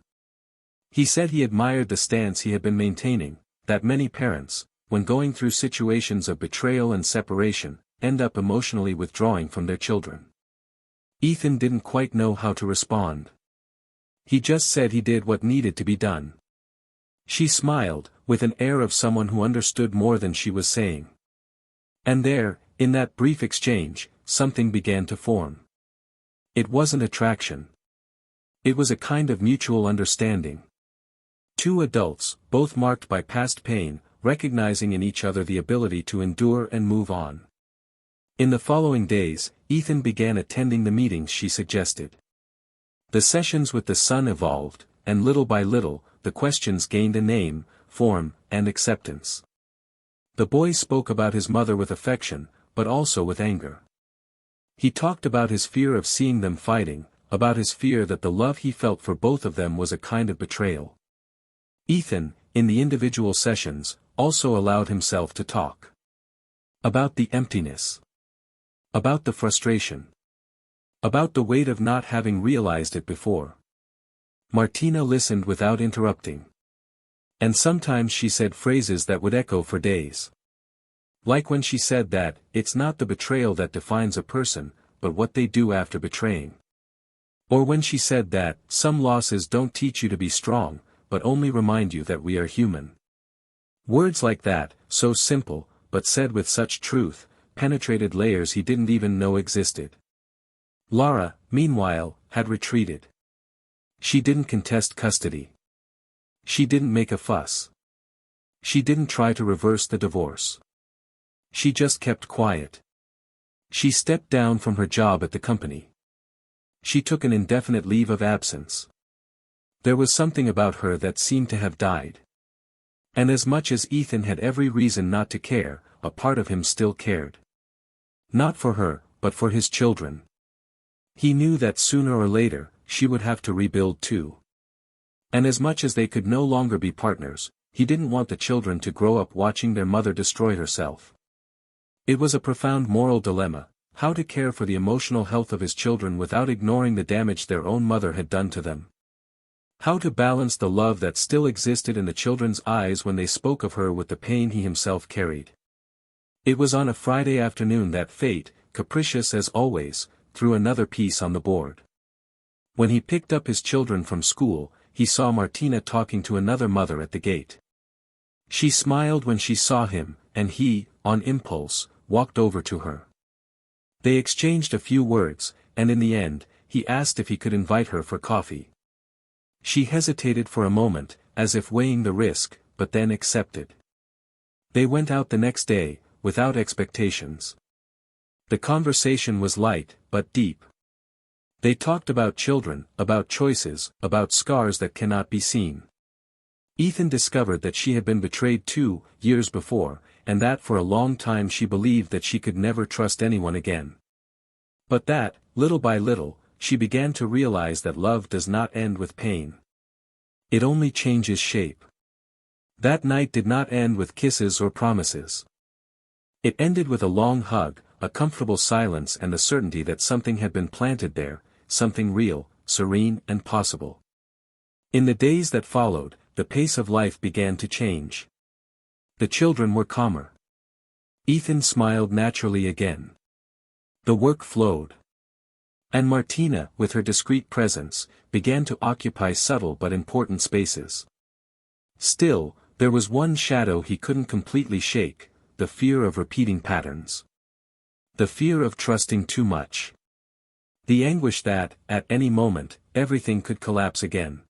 He said he admired the stance he had been maintaining, that many parents, when going through situations of betrayal and separation, end up emotionally withdrawing from their children. Ethan didn't quite know how to respond. He just said he did what needed to be done. She smiled, with an air of someone who understood more than she was saying. And there, in that brief exchange, something began to form. It wasn't attraction. It was a kind of mutual understanding. Two adults, both marked by past pain, recognizing in each other the ability to endure and move on. In the following days, Ethan began attending the meetings she suggested. The sessions with the son evolved, and little by little, the questions gained a name, form, and acceptance. The boy spoke about his mother with affection, but also with anger. He talked about his fear of seeing them fighting, about his fear that the love he felt for both of them was a kind of betrayal. Ethan, in the individual sessions, also allowed himself to talk. About the emptiness. About the frustration. About the weight of not having realized it before. Martina listened without interrupting. And sometimes she said phrases that would echo for days. Like when she said that, it's not the betrayal that defines a person, but what they do after betraying. Or when she said that, some losses don't teach you to be strong, but only remind you that we are human. Words like that, so simple, but said with such truth, penetrated layers he didn't even know existed. Lara, meanwhile, had retreated. She didn't contest custody. She didn't make a fuss. She didn't try to reverse the divorce. She just kept quiet. She stepped down from her job at the company. She took an indefinite leave of absence. There was something about her that seemed to have died. And as much as Ethan had every reason not to care, a part of him still cared. Not for her, but for his children. He knew that sooner or later, she would have to rebuild too. And as much as they could no longer be partners, he didn't want the children to grow up watching their mother destroy herself. It was a profound moral dilemma, how to care for the emotional health of his children without ignoring the damage their own mother had done to them. How to balance the love that still existed in the children's eyes when they spoke of her with the pain he himself carried. It was on a Friday afternoon that fate, capricious as always, threw another piece on the board. When he picked up his children from school, he saw Martina talking to another mother at the gate. She smiled when she saw him, and he, on impulse, walked over to her. They exchanged a few words, and in the end, he asked if he could invite her for coffee. She hesitated for a moment, as if weighing the risk, but then accepted. They went out the next day, without expectations. The conversation was light, but deep. They talked about children, about choices, about scars that cannot be seen. Ethan discovered that she had been betrayed 2 years before, and that for a long time she believed that she could never trust anyone again. But that, little by little, she began to realize that love does not end with pain. It only changes shape. That night did not end with kisses or promises. It ended with a long hug, a comfortable silence and the certainty that something had been planted there, something real, serene and possible. In the days that followed, the pace of life began to change. The children were calmer. Ethan smiled naturally again. The work flowed. And Martina, with her discreet presence, began to occupy subtle but important spaces. Still, There was one shadow he couldn't completely shake, the fear of repeating patterns. The fear of trusting too much. The anguish that, at any moment, everything could collapse again.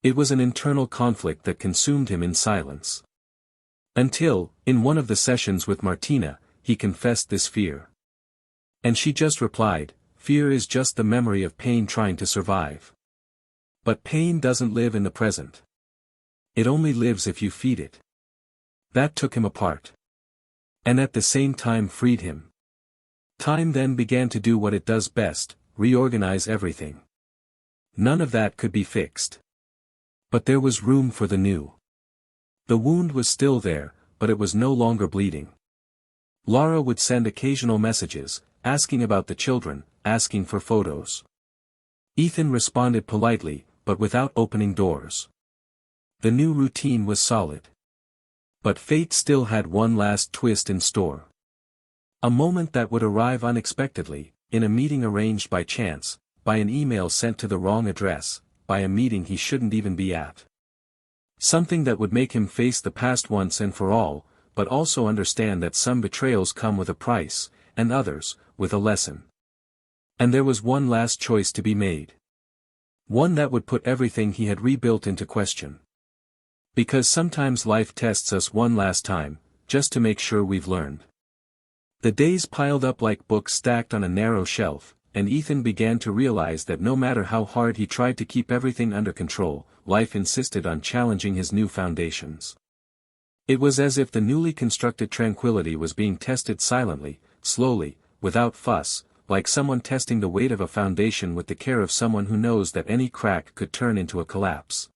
It was an internal conflict that consumed him in silence. Until, in one of the sessions with Martina, he confessed this fear. And she just replied, "Fear is just the memory of pain trying to survive. But pain doesn't live in the present. It only lives if you feed it." That took him apart. And at the same time freed him. Time then began to do what it does best, reorganize everything. None of that could be fixed. But there was room for the new. The wound was still there, but it was no longer bleeding. Lara would send occasional messages, asking about the children, asking for photos. Ethan responded politely, but without opening doors. The new routine was solid. But fate still had one last twist in store. A moment that would arrive unexpectedly, in a meeting arranged by chance, by an email sent to the wrong address, by a meeting he shouldn't even be at. Something that would make him face the past once and for all, but also understand that some betrayals come with a price, and others, with a lesson. And there was one last choice to be made. One that would put everything he had rebuilt into question. Because sometimes life tests us one last time, just to make sure we've learned. The days piled up like books stacked on a narrow shelf, and Ethan began to realize that no matter how hard he tried to keep everything under control, life insisted on challenging his new foundations. It was as if the newly constructed tranquility was being tested silently, slowly, without fuss, like someone testing the weight of a foundation with the care of someone who knows that any crack could turn into a collapse.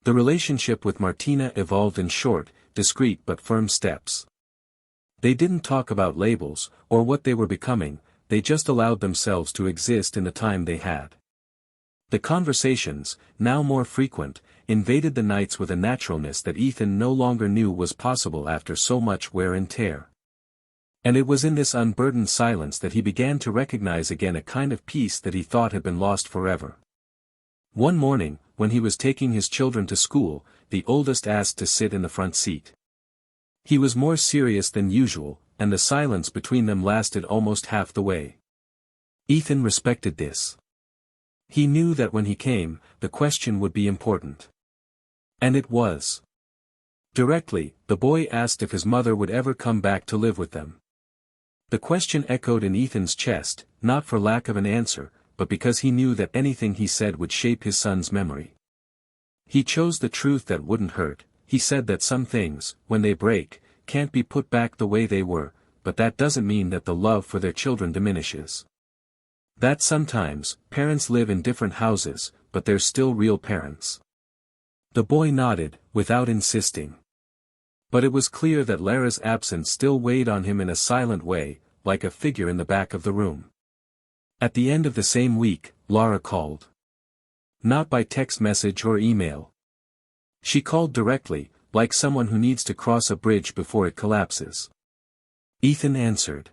The relationship with Martina evolved in short, discreet but firm steps. They didn't talk about labels, or what they were becoming, they just allowed themselves to exist in the time they had. The conversations, now more frequent, invaded the nights with a naturalness that Ethan no longer knew was possible after so much wear and tear. And it was in this unburdened silence that he began to recognize again a kind of peace that he thought had been lost forever. One morning, when he was taking his children to school, the oldest asked to sit in the front seat. He was more serious than usual, and the silence between them lasted almost half the way. Ethan respected this. He knew that when he came, the question would be important. And it was. Directly, the boy asked if his mother would ever come back to live with them. The question echoed in Ethan's chest, not for lack of an answer, but because he knew that anything he said would shape his son's memory. He chose the truth that wouldn't hurt. He said that some things, when they break, can't be put back the way they were, but that doesn't mean that the love for their children diminishes. That sometimes, parents live in different houses, but they're still real parents. The boy nodded, without insisting. But it was clear that Lara's absence still weighed on him in a silent way, like a figure in the back of the room. At the end of the same week, Lara called. Not by text message or email. She called directly, like someone who needs to cross a bridge before it collapses. Ethan answered.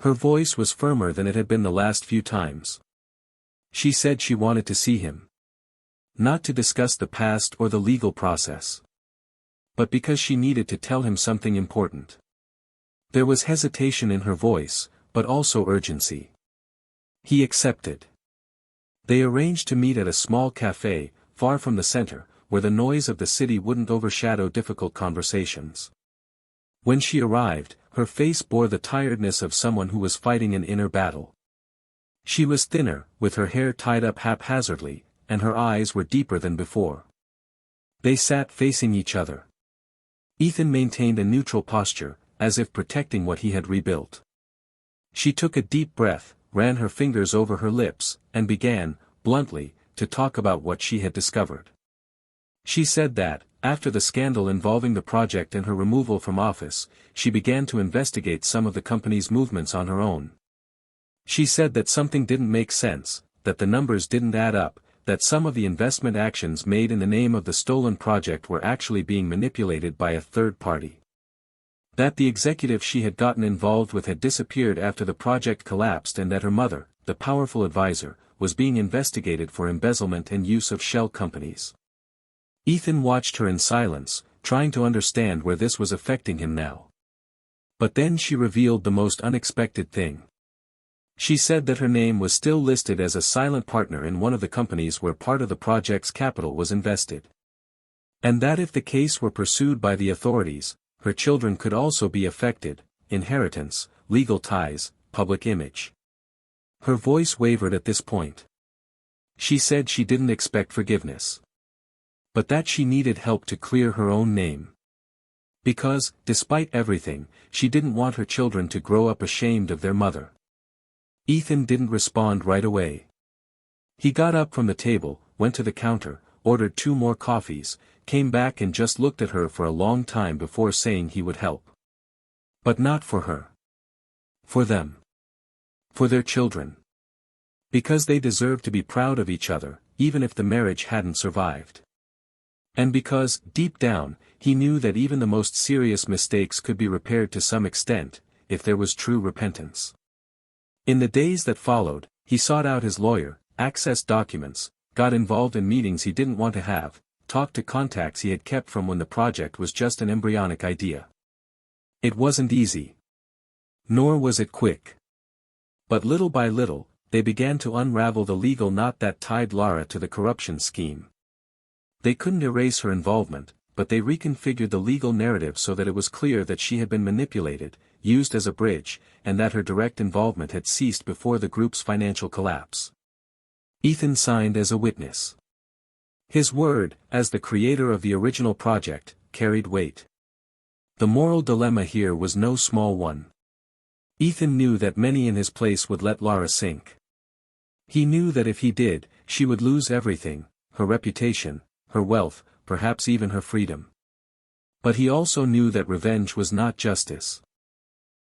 Her voice was firmer than it had been the last few times. She said she wanted to see him. Not to discuss the past or the legal process. But because she needed to tell him something important. There was hesitation in her voice, but also urgency. He accepted. They arranged to meet at a small cafe, far from the center, where the noise of the city wouldn't overshadow difficult conversations. When she arrived, her face bore the tiredness of someone who was fighting an inner battle. She was thinner, with her hair tied up haphazardly, and her eyes were deeper than before. They sat facing each other. Ethan maintained a neutral posture, as if protecting what he had rebuilt. She took a deep breath, ran her fingers over her lips, and began, bluntly, to talk about what she had discovered. She said that, after the scandal involving the project and her removal from office, she began to investigate some of the company's movements on her own. She said that something didn't make sense, that the numbers didn't add up, that some of the investment actions made in the name of the stolen project were actually being manipulated by a third party. That the executive she had gotten involved with had disappeared after the project collapsed and that her mother, the powerful advisor, was being investigated for embezzlement and use of shell companies. Ethan watched her in silence, trying to understand where this was affecting him now. But then she revealed the most unexpected thing. She said that her name was still listed as a silent partner in one of the companies where part of the project's capital was invested. And that if the case were pursued by the authorities, her children could also be affected: inheritance, legal ties, public image. Her voice wavered at this point. She said she didn't expect forgiveness, but that she needed help to clear her own name. Because, despite everything, she didn't want her children to grow up ashamed of their mother. Ethan didn't respond right away. He got up from the table, went to the counter, ordered 2 more coffees, came back and just looked at her for a long time before saying he would help. But not for her. For them. For their children. Because they deserved to be proud of each other, even if the marriage hadn't survived. And because, deep down, he knew that even the most serious mistakes could be repaired to some extent, if there was true repentance. In the days that followed, he sought out his lawyer, accessed documents, got involved in meetings he didn't want to have, talked to contacts he had kept from when the project was just an embryonic idea. It wasn't easy. Nor was it quick. But little by little, they began to unravel the legal knot that tied Lara to the corruption scheme. They couldn't erase her involvement, but they reconfigured the legal narrative so that it was clear that she had been manipulated, used as a bridge, and that her direct involvement had ceased before the group's financial collapse. Ethan signed as a witness. His word, as the creator of the original project, carried weight. The moral dilemma here was no small one. Ethan knew that many in his place would let Lara sink. He knew that if he did, she would lose everything: her reputation, her wealth, perhaps even her freedom. But he also knew that revenge was not justice.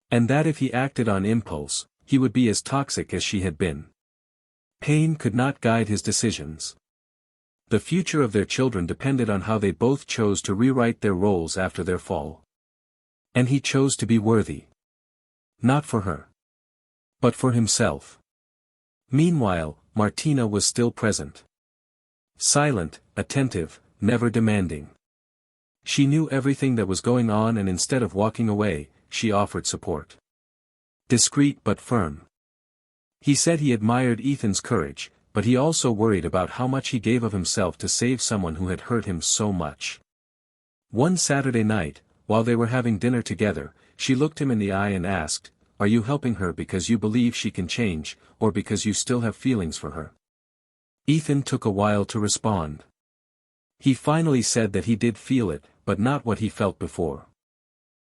And that if he acted on impulse, he would be as toxic as she had been. Pain could not guide his decisions. The future of their children depended on how they both chose to rewrite their roles after their fall. And he chose to be worthy. Not for her. But for himself. Meanwhile, Martina was still present. Silent, attentive, never demanding. She knew everything that was going on, and instead of walking away, she offered support. Discreet but firm. He said he admired Ethan's courage, but he also worried about how much he gave of himself to save someone who had hurt him so much. One Saturday night, while they were having dinner together, she looked him in the eye and asked, "Are you helping her because you believe she can change, or because you still have feelings for her?" Ethan took a while to respond. He finally said that he did feel it, but not what he felt before.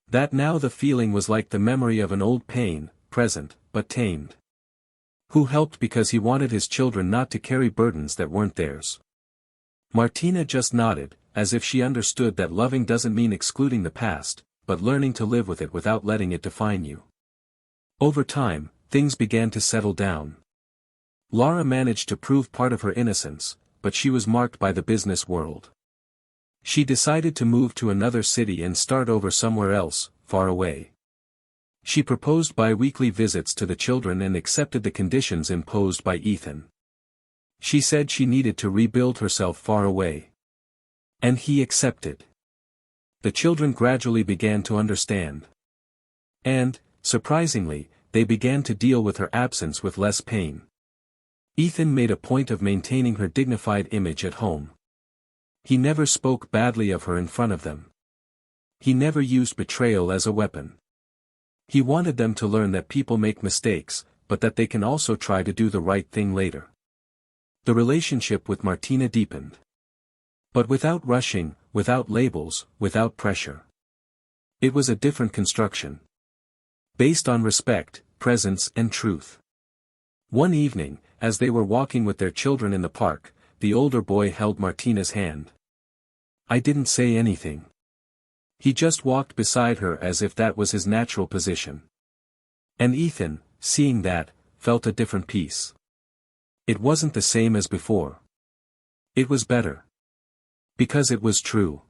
That now the feeling was like the memory of an old pain, present, but tamed. Who helped because he wanted his children not to carry burdens that weren't theirs. Martina just nodded, as if she understood that loving doesn't mean excluding the past, but learning to live with it without letting it define you. Over time, things began to settle down. Lara managed to prove part of her innocence, but she was marked by the business world. She decided to move to another city and start over somewhere else, far away. She proposed bi-weekly visits to the children and accepted the conditions imposed by Ethan. She said she needed to rebuild herself far away. And he accepted. The children gradually began to understand. And, surprisingly, they began to deal with her absence with less pain. Ethan made a point of maintaining her dignified image at home. He never spoke badly of her in front of them. He never used betrayal as a weapon. He wanted them to learn that people make mistakes, but that they can also try to do the right thing later. The relationship with Martina deepened. But without rushing, without labels, without pressure. It was a different construction. Based on respect, presence and truth. One evening, as they were walking with their children in the park, the older boy held Martina's hand. I didn't say anything. He just walked beside her as if that was his natural position. And Ethan, seeing that, felt a different peace. It wasn't the same as before. It was better. Because it was true.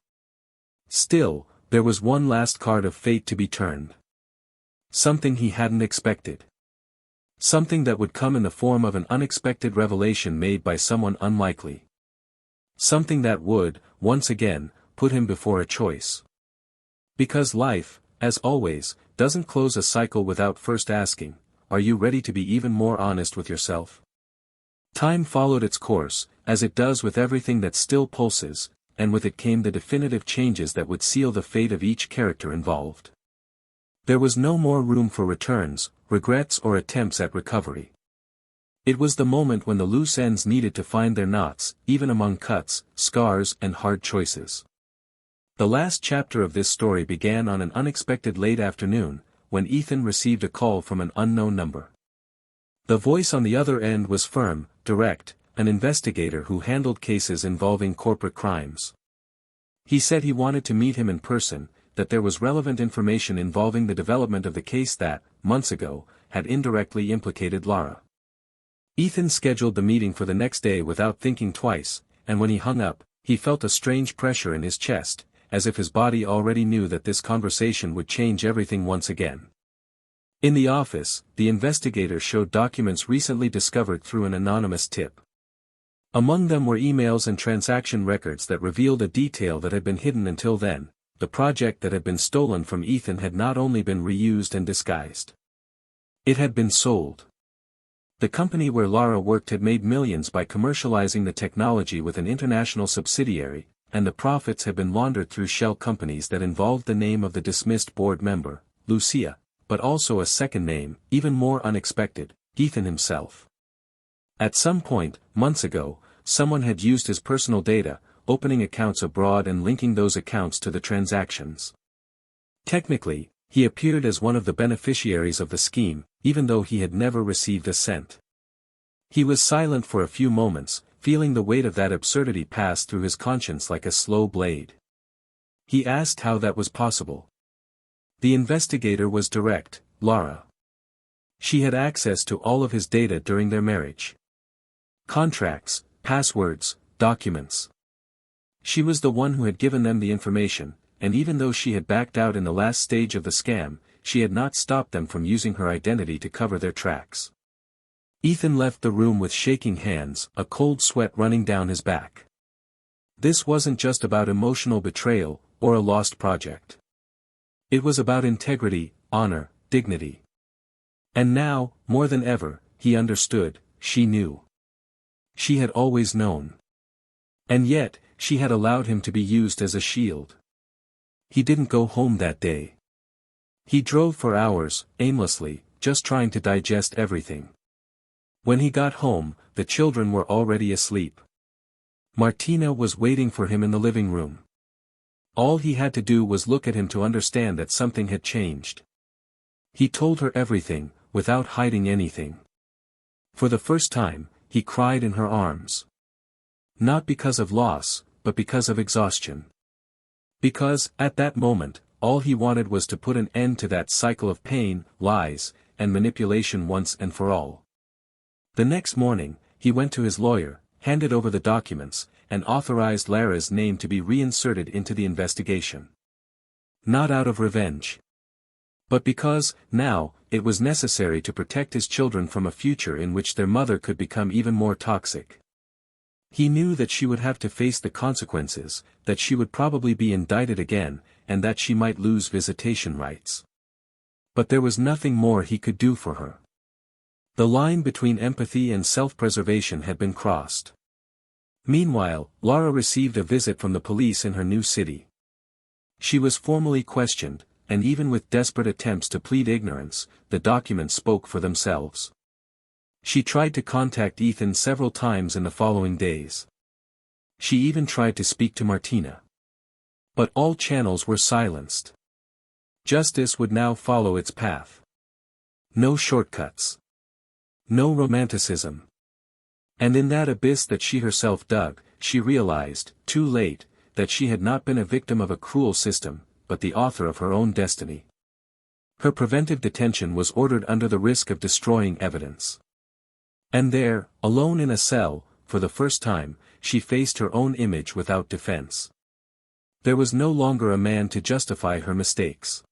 Still, there was one last card of fate to be turned. Something he hadn't expected. Something that would come in the form of an unexpected revelation made by someone unlikely. Something that would, once again, put him before a choice. Because life, as always, doesn't close a cycle without first asking, are you ready to be even more honest with yourself? Time followed its course, as it does with everything that still pulses, and with it came the definitive changes that would seal the fate of each character involved. There was no more room for returns, regrets or attempts at recovery. It was the moment when the loose ends needed to find their knots, even among cuts, scars and hard choices. The last chapter of this story began on an unexpected late afternoon, when Ethan received a call from an unknown number. The voice on the other end was firm, direct, an investigator who handled cases involving corporate crimes. He said he wanted to meet him in person, that there was relevant information involving the development of the case that, months ago, had indirectly implicated Lara. Ethan scheduled the meeting for the next day without thinking twice, and when he hung up, he felt a strange pressure in his chest, as if his body already knew that this conversation would change everything once again. In the office, the investigator showed documents recently discovered through an anonymous tip. Among them were emails and transaction records that revealed a detail that had been hidden until then: the project that had been stolen from Ethan had not only been reused and disguised. It had been sold. The company where Lara worked had made millions by commercializing the technology with an international subsidiary, and the profits had been laundered through shell companies that involved the name of the dismissed board member, Lucia, but also a second name, even more unexpected, Ethan himself. At some point, months ago, someone had used his personal data, opening accounts abroad and linking those accounts to the transactions. Technically, he appeared as one of the beneficiaries of the scheme, even though he had never received a cent. He was silent for a few moments, feeling the weight of that absurdity pass through his conscience like a slow blade. He asked how that was possible. The investigator was direct: Lara. She had access to all of his data during their marriage. Contracts, passwords, documents. She was the one who had given them the information, and even though she had backed out in the last stage of the scam, she had not stopped them from using her identity to cover their tracks. Ethan left the room with shaking hands, a cold sweat running down his back. This wasn't just about emotional betrayal, or a lost project. It was about integrity, honor, dignity. And now, more than ever, he understood, she knew. She had always known. And yet, she had allowed him to be used as a shield. He didn't go home that day. He drove for hours, aimlessly, just trying to digest everything. When he got home, the children were already asleep. Martina was waiting for him in the living room. All he had to do was look at him to understand that something had changed. He told her everything, without hiding anything. For the first time, he cried in her arms. Not because of loss, but because of exhaustion. Because, at that moment, all he wanted was to put an end to that cycle of pain, lies, and manipulation once and for all. The next morning, he went to his lawyer, handed over the documents, and authorized Lara's name to be reinserted into the investigation. Not out of revenge. But because, now, it was necessary to protect his children from a future in which their mother could become even more toxic. He knew that she would have to face the consequences, that she would probably be indicted again, and that she might lose visitation rights. But there was nothing more he could do for her. The line between empathy and self-preservation had been crossed. Meanwhile, Lara received a visit from the police in her new city. She was formally questioned, and even with desperate attempts to plead ignorance, the documents spoke for themselves. She tried to contact Ethan several times in the following days. She even tried to speak to Martina. But all channels were silenced. Justice would now follow its path. No shortcuts. No romanticism. And in that abyss that she herself dug, she realized, too late, that she had not been a victim of a cruel system, but the author of her own destiny. Her preventive detention was ordered under the risk of destroying evidence. And there, alone in a cell, for the first time, she faced her own image without defense. There was no longer a man to justify her mistakes.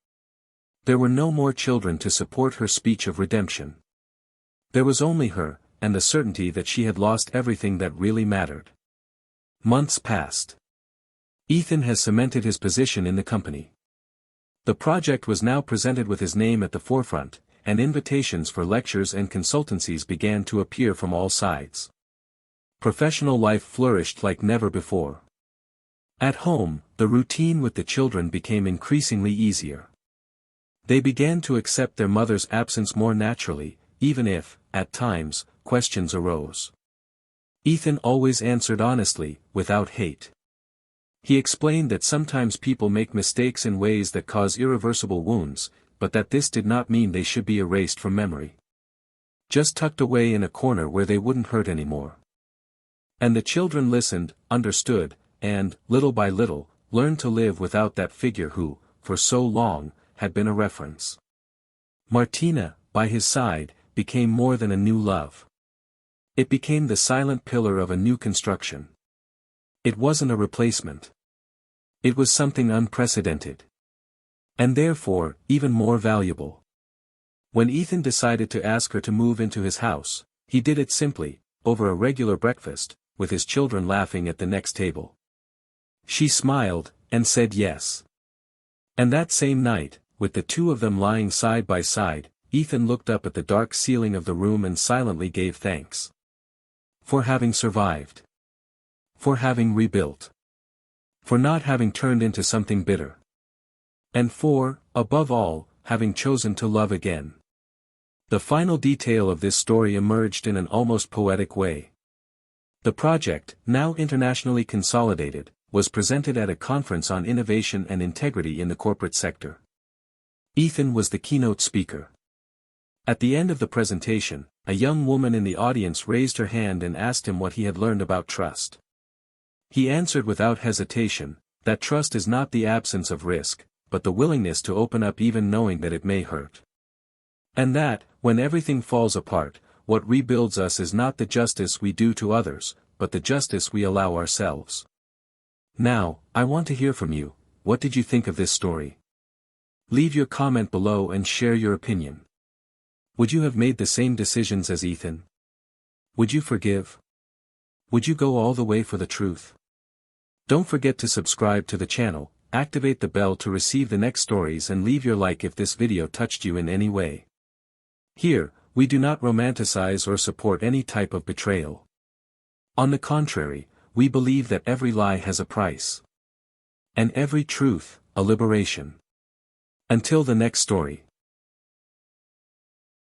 There were no more children to support her speech of redemption. There was only her, and the certainty that she had lost everything that really mattered. Months passed. Ethan has cemented his position in the company. The project was now presented with his name at the forefront, and invitations for lectures and consultancies began to appear from all sides. Professional life flourished like never before. At home, the routine with the children became increasingly easier. They began to accept their mother's absence more naturally, even if, at times, questions arose. Ethan always answered honestly, without hate. He explained that sometimes people make mistakes in ways that cause irreversible wounds, but that this did not mean they should be erased from memory. Just tucked away in a corner where they wouldn't hurt anymore. And the children listened, understood, and, little by little, learned to live without that figure who, for so long, had been a reference. Martina, by his side, became more than a new love. It became the silent pillar of a new construction. It wasn't a replacement. It was something unprecedented. And therefore, even more valuable. When Ethan decided to ask her to move into his house, he did it simply, over a regular breakfast, with his children laughing at the next table. She smiled, and said yes. And that same night, with the two of them lying side by side, Ethan looked up at the dark ceiling of the room and silently gave thanks. For having survived. For having rebuilt. For not having turned into something bitter. And for, above all, having chosen to love again. The final detail of this story emerged in an almost poetic way. The project, now internationally consolidated, was presented at a conference on innovation and integrity in the corporate sector. Ethan was the keynote speaker. At the end of the presentation, a young woman in the audience raised her hand and asked him what he had learned about trust. He answered without hesitation, that trust is not the absence of risk, but the willingness to open up even knowing that it may hurt. And that, when everything falls apart, what rebuilds us is not the justice we do to others, but the justice we allow ourselves. Now, I want to hear from you. What did you think of this story? Leave your comment below and share your opinion. Would you have made the same decisions as Ethan? Would you forgive? Would you go all the way for the truth? Don't forget to subscribe to the channel, activate the bell to receive the next stories and leave your like if this video touched you in any way. Here, we do not romanticize or support any type of betrayal. On the contrary, we believe that every lie has a price. And every truth, a liberation. Until the next story.